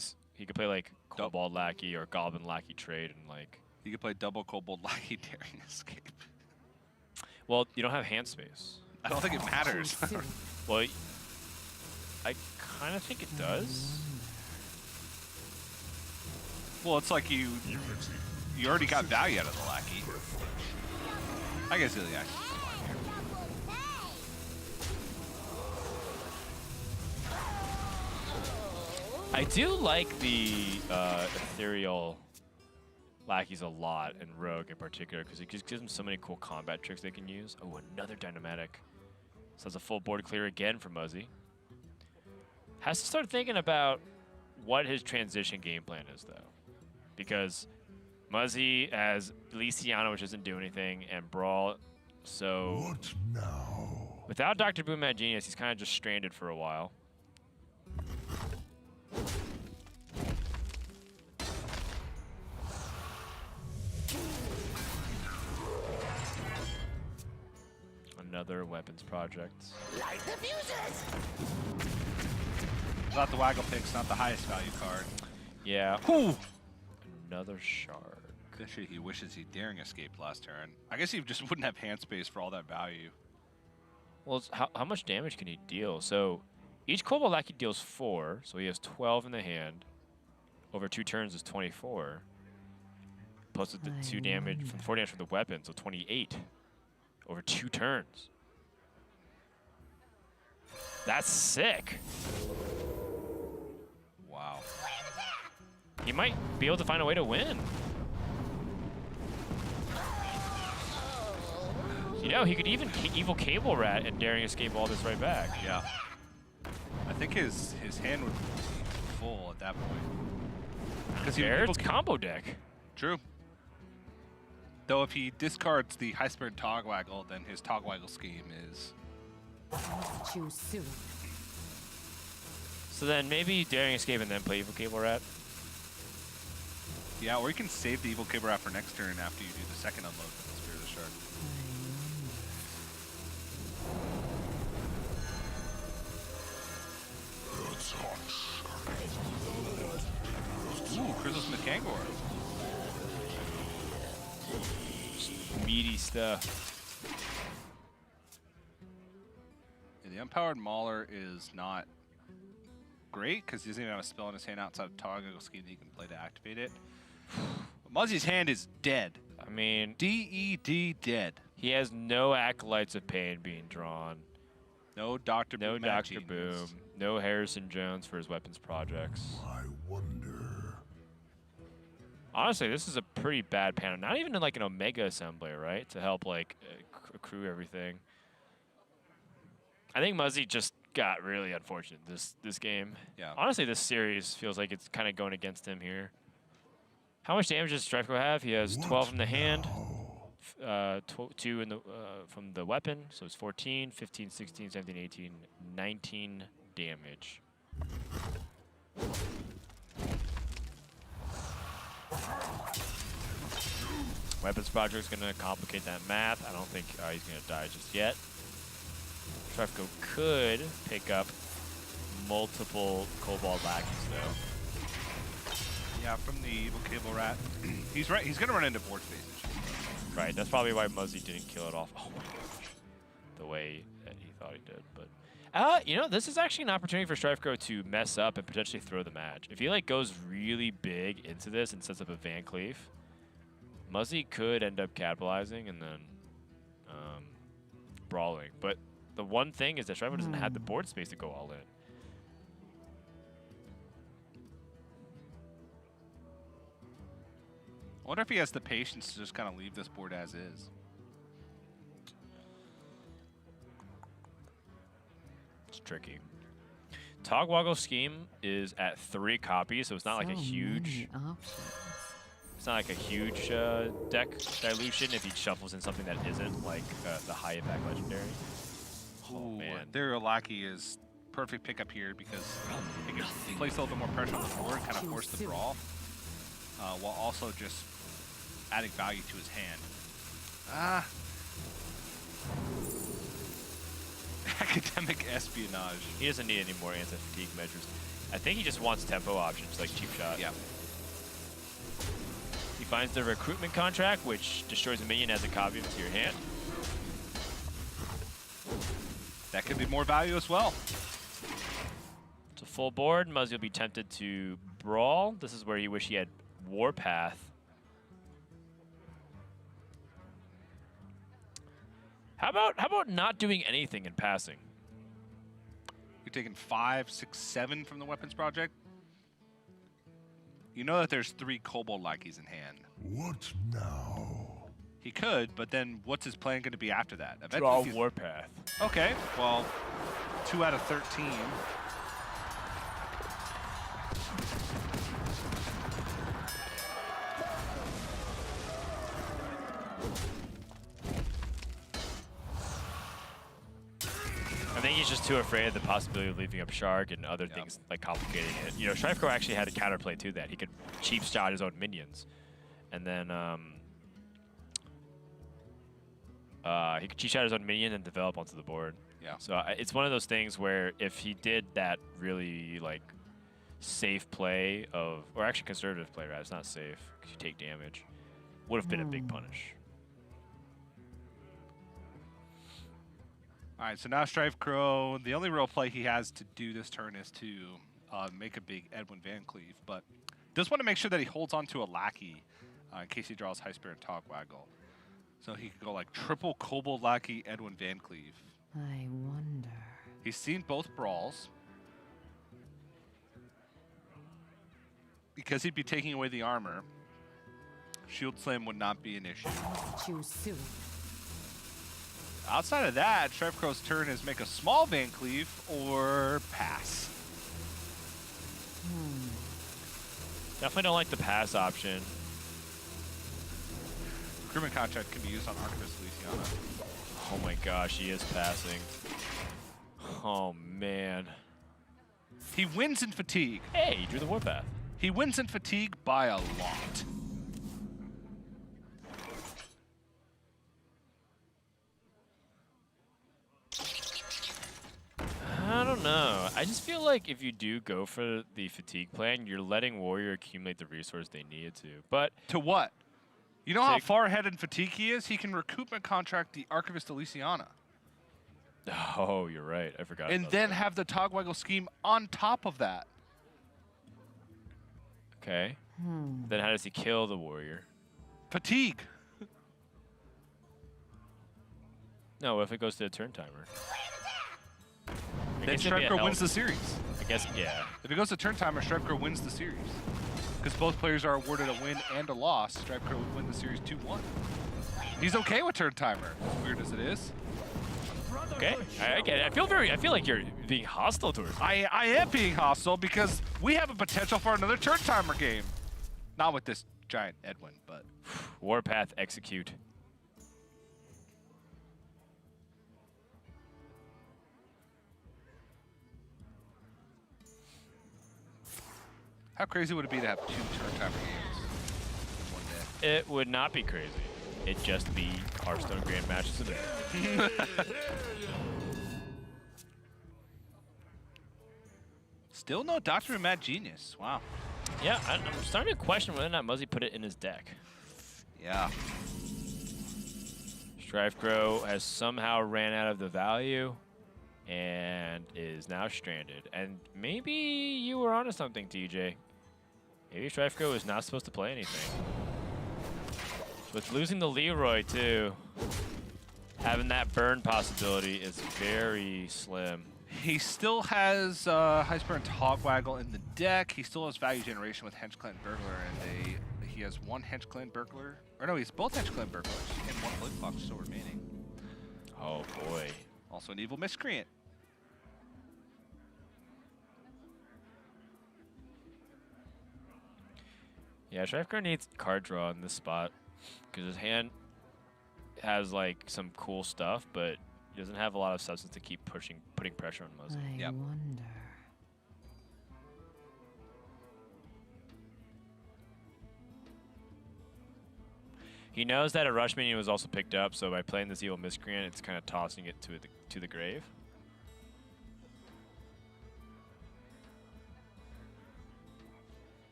like Kobold Lackey or Goblin Lackey trade and like. You could play double Kobold Lackey Daring Escape. Well, you don't have hand space. I don't think it matters. Well, I kind of think it does. Well, it's like you already got value out of the Lackey. I guess Iliac is fine here. I do like the ethereal lackeys a lot, and Rogue in particular, because it just gives them so many cool combat tricks they can use. Oh, another Dynamatic. So that's a full board clear again for Muzzy. Has to start thinking about what his transition game plan is, though. Because Muzzy has Lysiana, which doesn't do anything, and Brawl, so... What now? Without Dr. Boom Mad Genius, he's kind of just stranded for a while. Another weapons project. Light the fuses! Not the Waggle Pick's not the highest value card. Yeah. Whew. Another shard. Good shit, he wishes he Daring Escaped last turn. I guess he just wouldn't have hand space for all that value. Well, how much damage can he deal? So each Kobold Lackey deals 4, so he has 12 in the hand. Over 2 turns is 24. Plus with the 2 damage, from 4 damage from the weapon, so 28. Over 2 turns. That's sick. Wow. He might be able to find a way to win. You know, he could even Evil Cable Rat and Daring Escape all this right back. Yeah. I think his hand would be full at that point. Because It's combo deck. True. Though if he discards the High Spirit Togwaggle, then his Togwaggle scheme is... Choose soon. So then maybe Daring Escape and then play Evil Cable Rat. Yeah, or you can save the Evil Cable Rat for next turn after you do the second unload with the Spirit of the Shark. Sure. Meaty stuff. Yeah, the unpowered Mauler is not great because he doesn't even have a spell in his hand outside of Toggle Scheme that he can play to activate it. Muzzy's hand is dead. I mean, D-E-D dead. he has no Acolytes of Pain being drawn. No Dr. No Boom. Dr. Boom. No Harrison Jones for his weapons projects. I wonder. Honestly, this is a pretty bad panel. Not even in like an Omega Assembler, right? To help like accrue everything. I think Muzzy just got really unfortunate this game. Yeah. Honestly, this series feels like it's kind of going against him here. How much damage does StrifeCro have? He has 12 from the hand, 2 in the from the weapon, so it's 14, 15, 16, 17, 18, 19 damage. Weapons project's gonna complicate that math. I don't think he's gonna die just yet. StrifeCro could pick up multiple Cobalt lackeys though. Yeah, from the Evil Cable Rat. He's right. He's going to run into board space issues. Right, that's probably why Muzzy didn't kill it off. Oh my gosh, the way that he thought he did. But you know, this is actually an opportunity for StrifeCro to mess up and potentially throw the match. If he like goes really big into this and sets up a Van Cleef, Muzzy could end up capitalizing and then brawling. But the one thing is that StrifeCro doesn't have the board space to go all in. I wonder if he has the patience to just kind of leave this board as is. It's tricky. Togwaggle Scheme is at 3 copies, so it's not like a huge. It's not like a huge deck dilution if he shuffles in something that isn't like the high impact legendary. Oh man, Their Lackey is perfect pickup here because he can place a little bit more pressure on the board, kind of force the brawl, while also just adding value to his hand. Academic espionage. He doesn't need any more anti-fatigue measures. I think he just wants tempo options like cheap shot. Yeah. He finds the recruitment contract, which destroys a minion as a copy into your hand. That could be more value as well. It's a full board. Muzzy will be tempted to brawl. This is where you wish he had Warpath. How about not doing anything and passing? You're taking 5, 6, 7 from the weapons project. You know that there's 3 Kobold Lackeys in hand. What now? He could, but then what's his plan going to be after that? Draw Warpath. Okay, well, 2 out of 13. I think he's just too afraid of the possibility of leaving up Shark and other things like complicating it. You know, StrifeCro actually had a counterplay to that. He could cheap shot his own minions, and then he could cheap shot his own minion and develop onto the board. Yeah. So it's one of those things where if he did that really like safe play of, or actually conservative play, right? It's not safe because you take damage. Would have been a big punish. All right, so now StrifeCro, the only real play he has to do this turn is to make a big Edwin Van Cleef, but does want to make sure that he holds on to a Lackey in case he draws High Spirit and Togwaggle. So he could go like triple Kobold Lackey, Edwin Van Cleef. I wonder. He's seen both brawls. Because he'd be taking away the armor, Shield Slam would not be an issue. Choose soon. Outside of that, StrifeCro's turn is make a small Van Cleef or pass. Definitely don't like the pass option. Recruitment contract can be used on Archivist Feliciana. Oh my gosh, he is passing. Oh man. He wins in fatigue. Hey, he drew the Warpath. He wins in fatigue by a lot. I don't know. I just feel like if you do go for the fatigue plan, you're letting Warrior accumulate the resource they needed to. But To what? You know how far ahead in fatigue he is? He can recoupment contract the Archivist Elysiana. oh, you're right. I forgot. And about then that. have the Togwaggle scheme on top of that. Okay. Then how does he kill the Warrior? Fatigue. No, if it goes to a turn timer. I Then guess it'd be a StrifeCro wins health. the series. I guess, yeah. If it goes to turn timer, StrifeCro wins the series. Because both players are awarded a win and a loss. StrifeCro would win the series 2-1. He's okay with turn timer, as weird as it is. Okay, I get it. I feel like you're being hostile towards me. I am being hostile because we have a potential for another turn timer game. Not with this giant Edwin, but Warpath execute. how crazy would it be to have 2 turn timer games in one day? It would not be crazy. It'd just be Hearthstone Grandmasters event. Still no Doctor Mad Genius. Wow. Yeah, I'm starting to question whether or not Muzzy put it in his deck. Yeah. StrifeCro has somehow ran out of the value and is now stranded. And maybe you were onto something, TJ. Maybe StrifeCro is not supposed to play anything. With losing the Leroy, too, having that burn possibility is very slim. He still has Heisper and Togwaggle in the deck. He still has value generation with Hench Clan Burglar, and he has 1 Hench Clan Burglar. Or no, he's both Hench Clan Burglars and 1 Blink Box still remaining. Oh, boy. Also an Evil Miscreant. Yeah, StrifeCro needs card draw in this spot because his hand has like some cool stuff, but he doesn't have a lot of substance to keep putting pressure on Muzzy. I Yep. wonder. He knows that a rush minion was also picked up, so by playing this Evil Miscreant, it's kind of tossing it to the grave.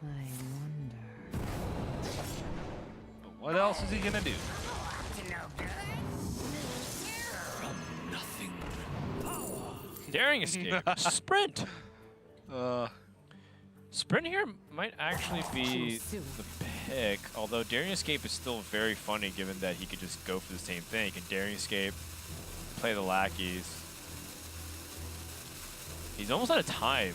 I wonder. But what else is he gonna do? Daring escape. Sprint. Uh, Sprint here might actually be Too the pick, although Daring Escape is still very funny given that he could just go for the same thing. He can Daring Escape, play the lackeys. He's almost out of time.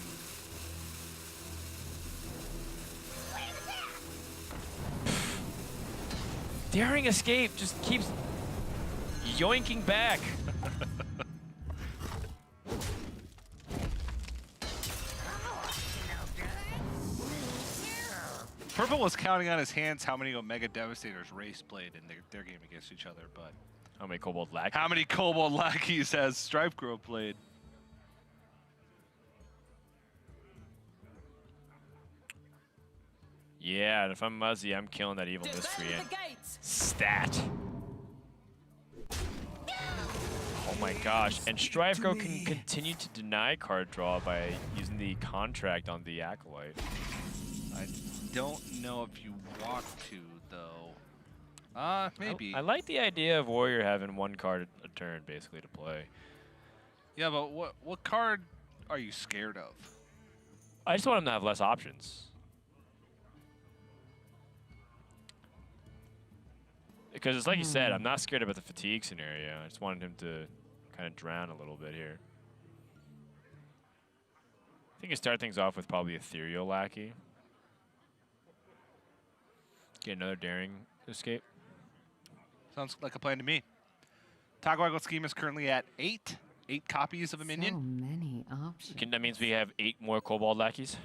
Daring Escape just keeps yoinking back. Purple was counting on his hands how many Omega Devastators Race played in their game against each other, but How many Kobold lackeys? how many Kobold Lackeys has StrifeCro played? Yeah, and if I'm Muzzy, I'm killing that Evil Miscreant. Stat. Oh my gosh, and StrifeCro can continue to deny card draw by using the contract on the Acolyte. I don't know if you want to, though. Maybe. I like the idea of Warrior having 1 card a turn basically to play. Yeah, but what card are you scared of? I just want him to have less options. Because it's like you said, I'm not scared about the fatigue scenario. I just wanted him to kind of drown a little bit here. I think you start things off with probably Ethereal Lackey. Get another Daring Escape. Sounds like a plan to me. Togwaggle scheme is currently at 8 copies of a minion. So many options. That means we have 8 more Kobold Lackeys.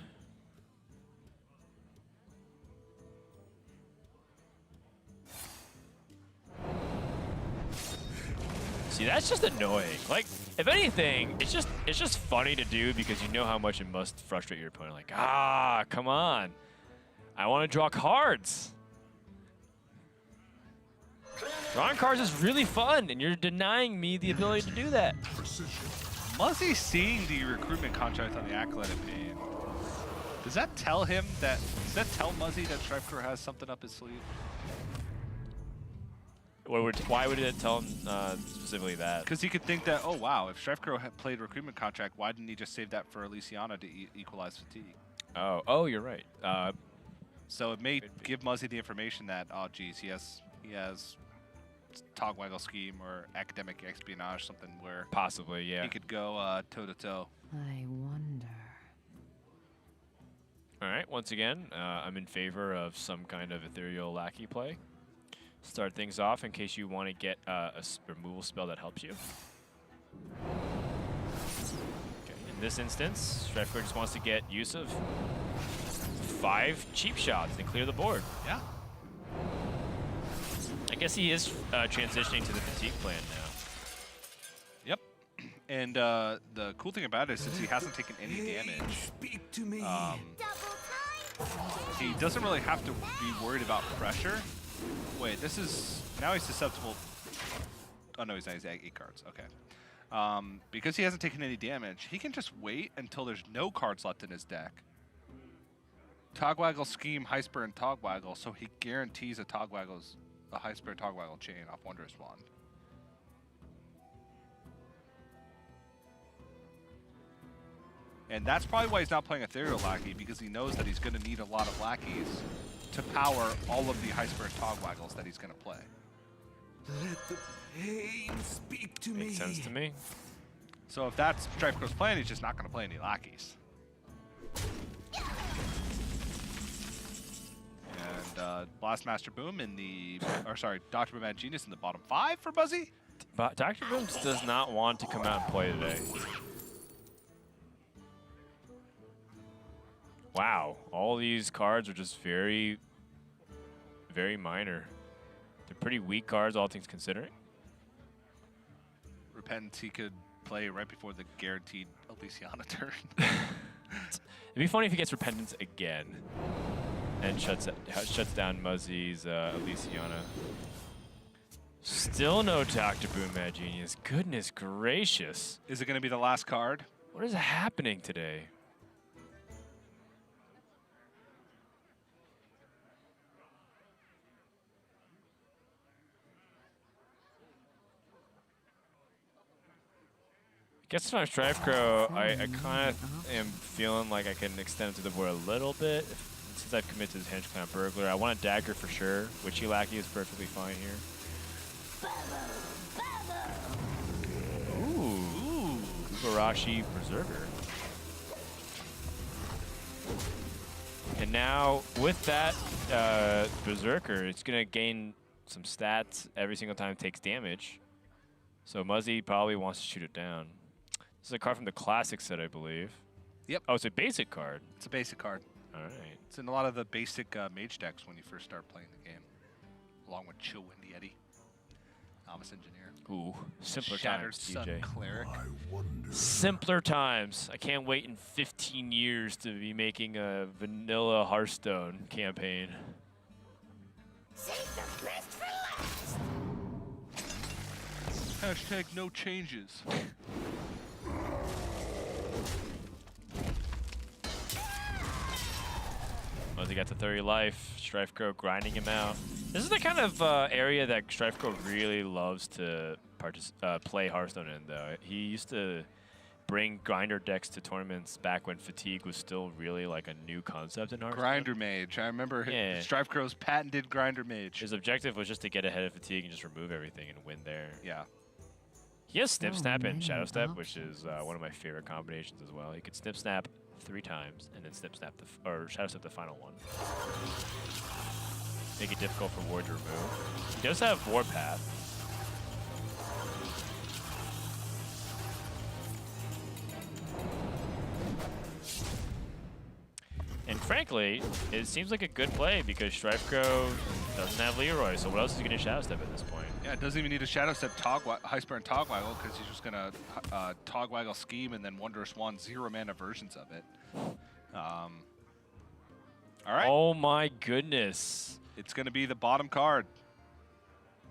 See, that's just annoying. Like, if anything, it's just funny to do because you know how much it must frustrate your opponent. Like, ah, come on. I want to draw cards. Drawing cards is really fun, and you're denying me the ability to do that. Muzzy seeing the recruitment contract on the Acolyte pane. Does that tell him that? Does that tell Muzzy that StrifeCro has something up his sleeve? Why would it tell him specifically that? Because he could think that, oh wow, if StrifeCro had played recruitment contract, why didn't he just save that for Elysiana to equalize fatigue? Oh, you're right. So it may give Muzzy the information that, oh geez, he has Togwaggle scheme or academic espionage, something where Possibly, yeah. he could go toe to toe. I wonder. All right, once again, I'm in favor of some kind of ethereal lackey play. Start things off in case you want to get a removal spell that helps you. Okay, in this instance, StrifeCro just wants to get use of 5 cheap shots and clear the board. Yeah. I guess he is transitioning to the fatigue plan now. Yep. And the cool thing about it is since he hasn't taken any damage, Speak to me. he doesn't really have to be worried about pressure. Wait, this is... Now he's susceptible... Oh, no, he's not. He's 8 cards. Okay. Because he hasn't taken any damage, he can just wait until there's no cards left in his deck. Togwaggle Scheme, Hyper, and Togwaggle, so he guarantees a Hyper Togwaggle chain off Wondrous Wand. And that's probably why he's not playing Ethereal Lackey, because he knows that he's going to need a lot of lackeys to power all of the Hyper and Togwaggles that he's going to play. Let the pain speak to me. Makes sense to me. So if that's StrifeCro's plan, he's just not going to play any lackeys. And Blastmaster Boom in the, or sorry, Dr. Boom Mad Genius in the bottom 5 for Muzzy. But Dr. Booms does not want to come out and play today. Wow, all these cards are just very, very minor. They're pretty weak cards, all things considering. Repentance he could play right before the guaranteed Elysiana turn. It'd be funny if he gets Repentance again and shuts down Muzzy's Elysiana. Still no Dr. Boom Mad Genius. Goodness gracious. Is it going to be the last card? What is happening today? I guess if I'm StrifeCro, I kind of am feeling like I can extend it to the board a little bit. Since I've committed to this Henge Clan Burglar, I want a dagger for sure. Witchy Lackey is perfectly fine here. Ooh. Kubarashi Berserker. And now, with that Berserker, it's going to gain some stats every single time it takes damage. So Muzzy probably wants to shoot it down. This is a card from the Classic set, I believe. Yep. Oh, it's a basic card. It's a basic card. All right. It's in a lot of the basic mage decks when you first start playing the game, along with Chill Wind Yeti, Novice Engineer. Ooh, simpler Shattered times, Sun DJ. Cleric. I wonder. Simpler times. I can't wait in 15 years to be making a vanilla Hearthstone campaign. Save the best for last. Hashtag no changes. Muzzy got to 30 life. StrifeCro grinding him out. This is the kind of area that StrifeCro really loves to play Hearthstone in, though. He used to bring grinder decks to tournaments back when fatigue was still really like a new concept in Hearthstone. Grinder Mage. I remember Yeah. StrifeCro's patented Grinder Mage. His objective was just to get ahead of fatigue and just remove everything and win there. Yeah. He has Snip Oh, Snap and many Shadow Step, which is options. one of my favorite combinations as well. He could Snip Snap 3 times and then Snip Snap or Shadow Step the final one. Make it difficult for Ward to remove. He does have Warpath. And frankly, it seems like a good play because StrifeCro doesn't have Leroy, so what else is he going to Shadow Step at this point? Yeah, it doesn't even need a Shadow Step Hyper and Togwaggle because he's just going to Togwaggle Scheme and then Wondrous Wand 0 mana versions of it. All right. Oh my goodness. It's going to be the bottom card.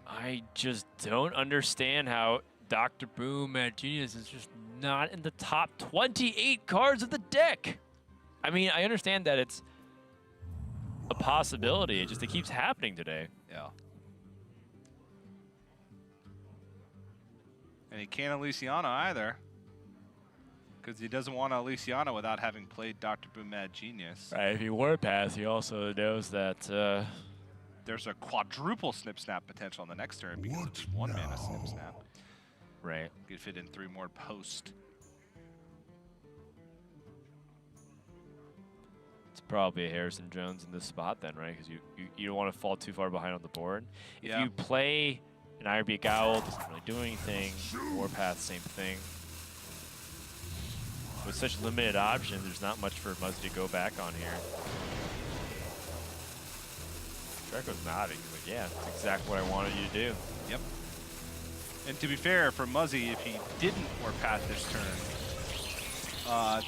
I just don't understand how Dr. Boom Mad Genius is just not in the top 28 cards of the deck. I mean, I understand that it's a possibility. It keeps happening today. Yeah. And he can't Elysiana either. Because he doesn't want to Elysiana without having played Dr. Boom Mad Genius. Right, if he Warpath, he also knows that... there's a quadruple Snip Snap potential on the next turn because of the 1 mana Snip Snap. Right. You could fit in 3 more post. It's probably a Harrison Jones in this spot then, right? Because you don't want to fall too far behind on the board. If you play an IRB Gowl, doesn't really do anything. Warpath, same thing. With such limited options, there's not much for Muzzy to go back on here. StrifeCro's nodding. He's like, yeah, that's exactly what I wanted you to do. Yep. And to be fair, for Muzzy, if he didn't Warpath this turn,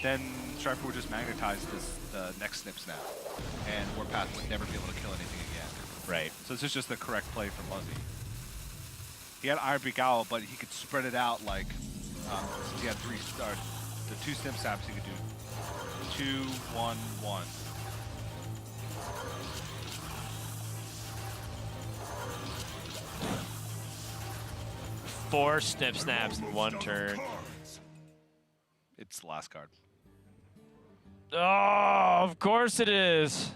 then StrifeCro would just magnetize the next Snip Snap, and Warpath would never be able to kill anything again. Right. So this is just the correct play for Muzzy. He had IRB Gowl, but he could spread it out like, since he had the 2 Snip Snaps, he could do 2, 1, 1. Four Snip Snaps in 1 turn. It's the last card. Oh, of course it is.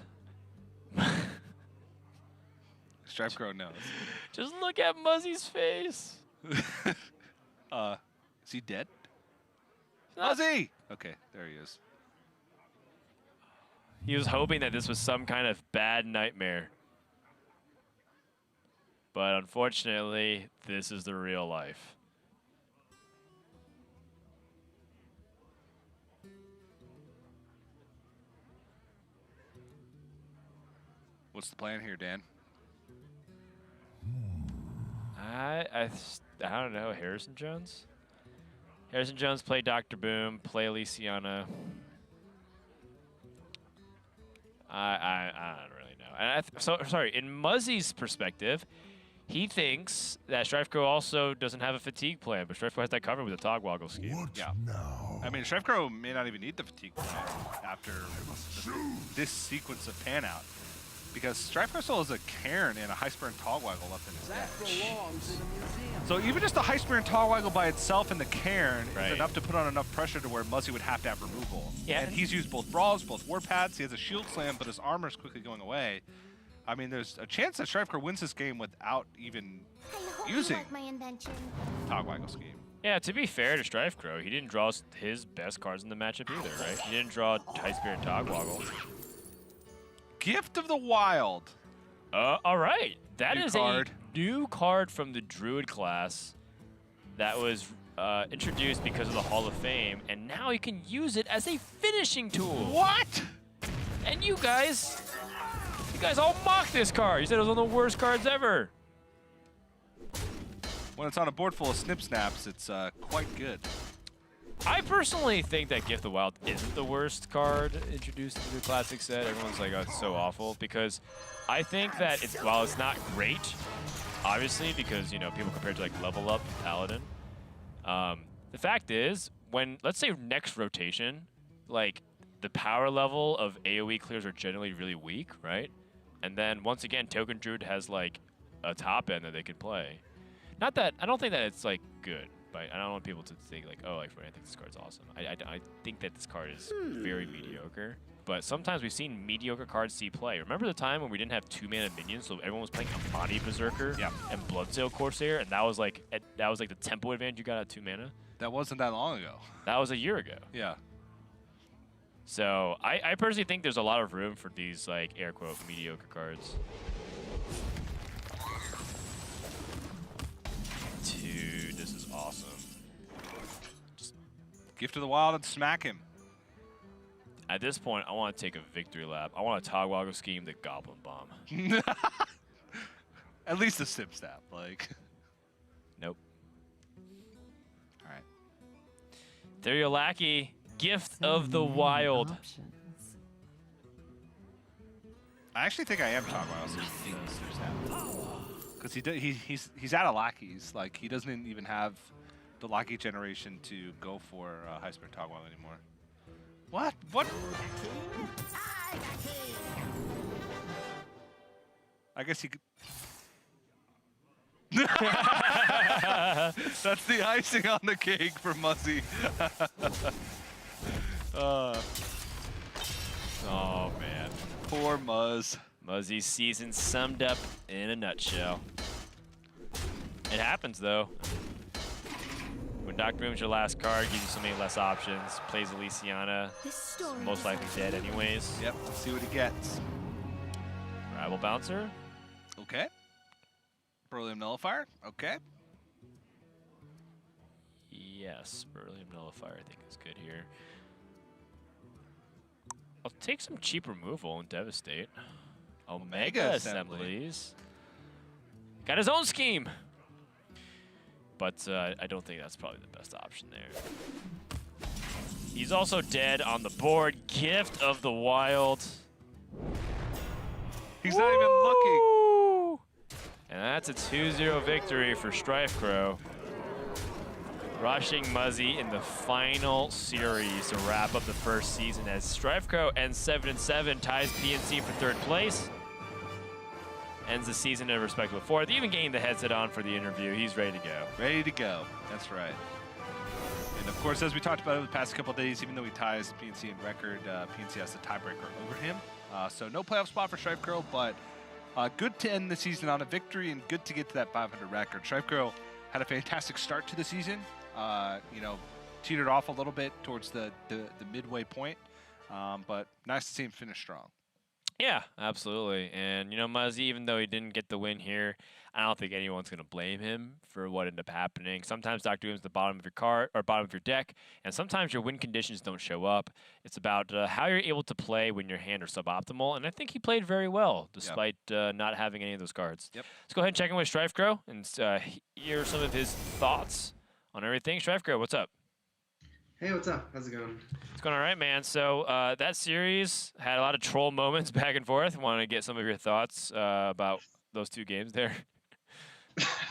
StrifeCro knows. Just look at Muzzy's face. Is he dead? Muzzy! Okay, there he is. He was hoping that this was some kind of bad nightmare. But unfortunately, this is the real life. What's the plan here, Dan? I don't know. Harrison Jones? Harrison Jones play Dr. Boom, play Elysiana. I don't really know. And so sorry, in Muzzy's perspective, he thinks that StrifeCro also doesn't have a fatigue plan, but StrifeCro has that covered with a Togwaggle scheme. What Yeah. now? I mean, StrifeCro may not even need the fatigue plan after this sequence of pan out. Because StrifeCro still has a Cairn and a High Spear and Togwaggle left in his deck. So even just the High Spear and Togwaggle by itself and the Cairn is enough to put on enough pressure to where Muzzy would have to have removal. Yeah. And he's used both Brawls, both Warpaths. He has a Shield Slam, but his armor is quickly going away. I mean, there's a chance that StrifeCro wins this game without even using my invention. Togwaggle scheme. Yeah, to be fair to StrifeCro, he didn't draw his best cards in the matchup either, right? He didn't draw High Spear and Togwaggle. Gift of the Wild. All right. That New is card. a new card from the Druid class that was introduced because of the Hall of Fame, and now you can use it as a finishing tool. What? And you guys all mocked this card. You said it was one of the worst cards ever. When it's on a board full of Snip Snaps, it's quite good. I personally think that Gift of the Wild isn't the worst card introduced into the Classic set. Everyone's like, oh, it's so awful. Because I think that while it's not great, obviously, because, you know, people compare it to, like, Level Up Paladin. The fact is, when, let's say, next rotation, like, the power level of AoE clears are generally really weak, right? And then, once again, Token Druid has, like, a top end that they can play. Not that, I don't think that it's, like, good. But I don't want people to think like, oh, like, I think this card's awesome. I think that this card is very mediocre. But sometimes we've seen mediocre cards see play. Remember the time when we didn't have 2-mana minions, so everyone was playing Amani Berserker and Bloodsail Corsair, and that was like the tempo advantage you got at 2 mana? That wasn't that long ago. That was a year ago. Yeah. So I personally think there's a lot of room for these, like, air quote, mediocre cards. Dude, this is awesome. Gift of the Wild and smack him. At this point, I want to take a victory lap. I want to Togwaggle scheme the Goblin Bomb. At least a Snip Snap, like. Nope. All right. There your lackey. Gift of the Wild. Options. I actually think I am Togwaggle Snip Snap. Because he's out of lackeys. Like, he doesn't even have the Locky generation to go for High Spirit Togwile anymore. What? What? I guess he could. That's the icing on the cake for Muzzy. Oh man, poor Muzz. Muzzy's season summed up in a nutshell. It happens though. When Dr. Boom's your last card, gives you so many less options. Plays Elysiana, most likely dead anyways. Yep, let's see what he gets. Rival Bouncer. Okay. Beryllium Nullifier, okay. Yes, Beryllium Nullifier I think is good here. I'll take some cheap removal and Devastate. Omega Assemblies. Got his own scheme. But I don't think that's probably the best option there. He's also dead on the board. Gift of the Wild. He's not even looking. And that's a 2-0 victory for StrifeCro. Rushing Muzzy in the final series to wrap up the first season as StrifeCro ends 7-7, ties PNC for third place. Ends the season in a respectable fourth, even getting the headset on for the interview. He's ready to go. Ready to go. That's right. And of course, as we talked about over the past couple of days, even though he ties PNC in record, PNC has the tiebreaker over him. So no playoff spot for StrifeCro, but good to end the season on a victory and good to get to that 500 record. StrifeCro had a fantastic start to the season. You know, teetered off a little bit towards the midway point, but nice to see him finish strong. Yeah, absolutely. And, you know, Muzzy, even though he didn't get the win here, I don't think anyone's going to blame him for what ended up happening. Sometimes Dr. Doom's the bottom of your card or bottom of your deck, and sometimes your win conditions don't show up. It's about how you're able to play when your hand are suboptimal, and I think he played very well despite not having any of those cards. Yep. Let's go ahead and check in with StrifeCro and hear some of his thoughts on everything. StrifeCro, what's up? Hey, what's up? How's it going? It's going all right, man. So that series had a lot of troll moments back and forth. Want to get some of your thoughts about those two games there?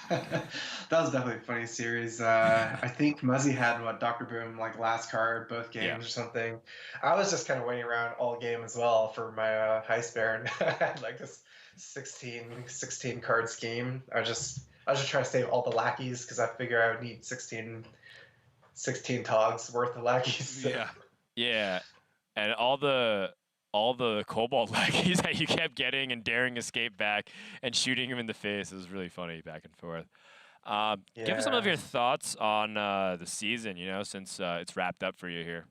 That was definitely a funny series. I think Muzzy had Dr. Boom last card both games or something. I was just kind of waiting around all game as well for my high spare, and I had this 16 card scheme. I was just trying to save all the lackeys because I figure I would need 16 togs worth of lackeys. So. Yeah, and all the Cobalt lackeys that you kept getting and daring escape back and shooting him in the face. It was really funny back and forth. Give us some of your thoughts on the season, you know, since it's wrapped up for you here.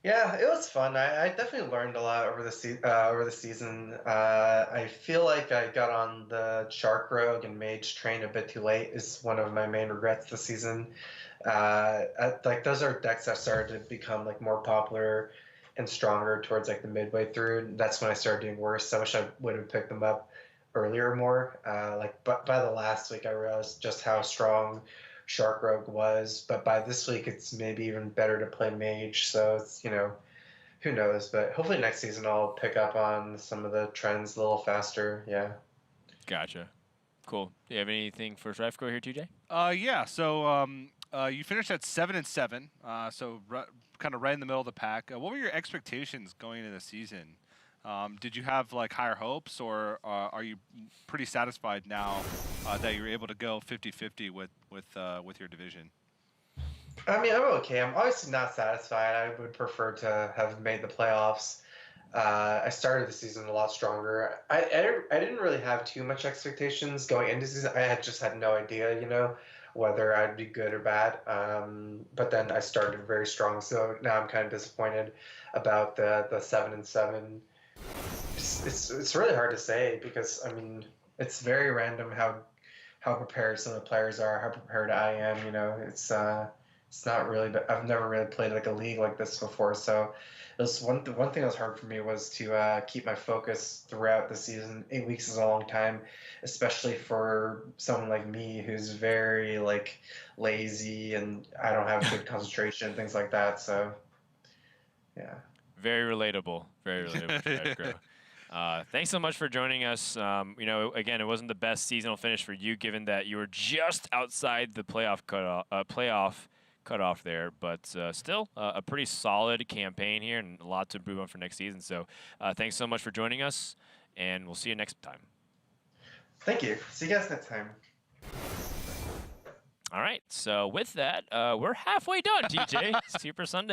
Yeah, it was fun. I definitely learned a lot over the season. I feel like I got on the Shark Rogue and Mage train a bit too late is one of my main regrets this season. Those are decks that started to become more popular and stronger towards the midway through. That's when I started doing worse. I wish I would have picked them up earlier more. But by the last week, I realized just how strong Shark Rogue was, but by this week it's maybe even better to play Mage, so it's, who knows, but hopefully next season I'll pick up on some of the trends a little faster. Yeah. Gotcha. Cool. Do you have anything for StrifeCro here, TJ? Yeah, so you finished at 7-7, so kind of right in the middle of the pack. What were your expectations going into the season? Did you have higher hopes, or are you pretty satisfied now that you're able to go 50-50 with your division? I mean, I'm okay. I'm obviously not satisfied. I would prefer to have made the playoffs. I started the season a lot stronger. I didn't really have too much expectations going into the season. I just had no idea, whether I'd be good or bad. But then I started very strong, so now I'm kind of disappointed about the 7-7. It's really hard to say because it's very random how prepared some of the players are, how prepared I am. It's not really. I've never really played a league like this before, so it was one thing that was hard for me was to keep my focus throughout the season. 8 weeks is a long time, especially for someone like me who's very lazy and I don't have good concentration, things like that. So, yeah. Very relatable. Very relatable. Thanks so much for joining us. You know, again, it wasn't the best seasonal finish for you, given that you were just outside the playoff cutoff there, but still a pretty solid campaign here and a lot to improve on for next season. So thanks so much for joining us, and we'll see you next time. Thank you. See you guys next time. All right, so with that, we're halfway done, TJ. Super Sunday.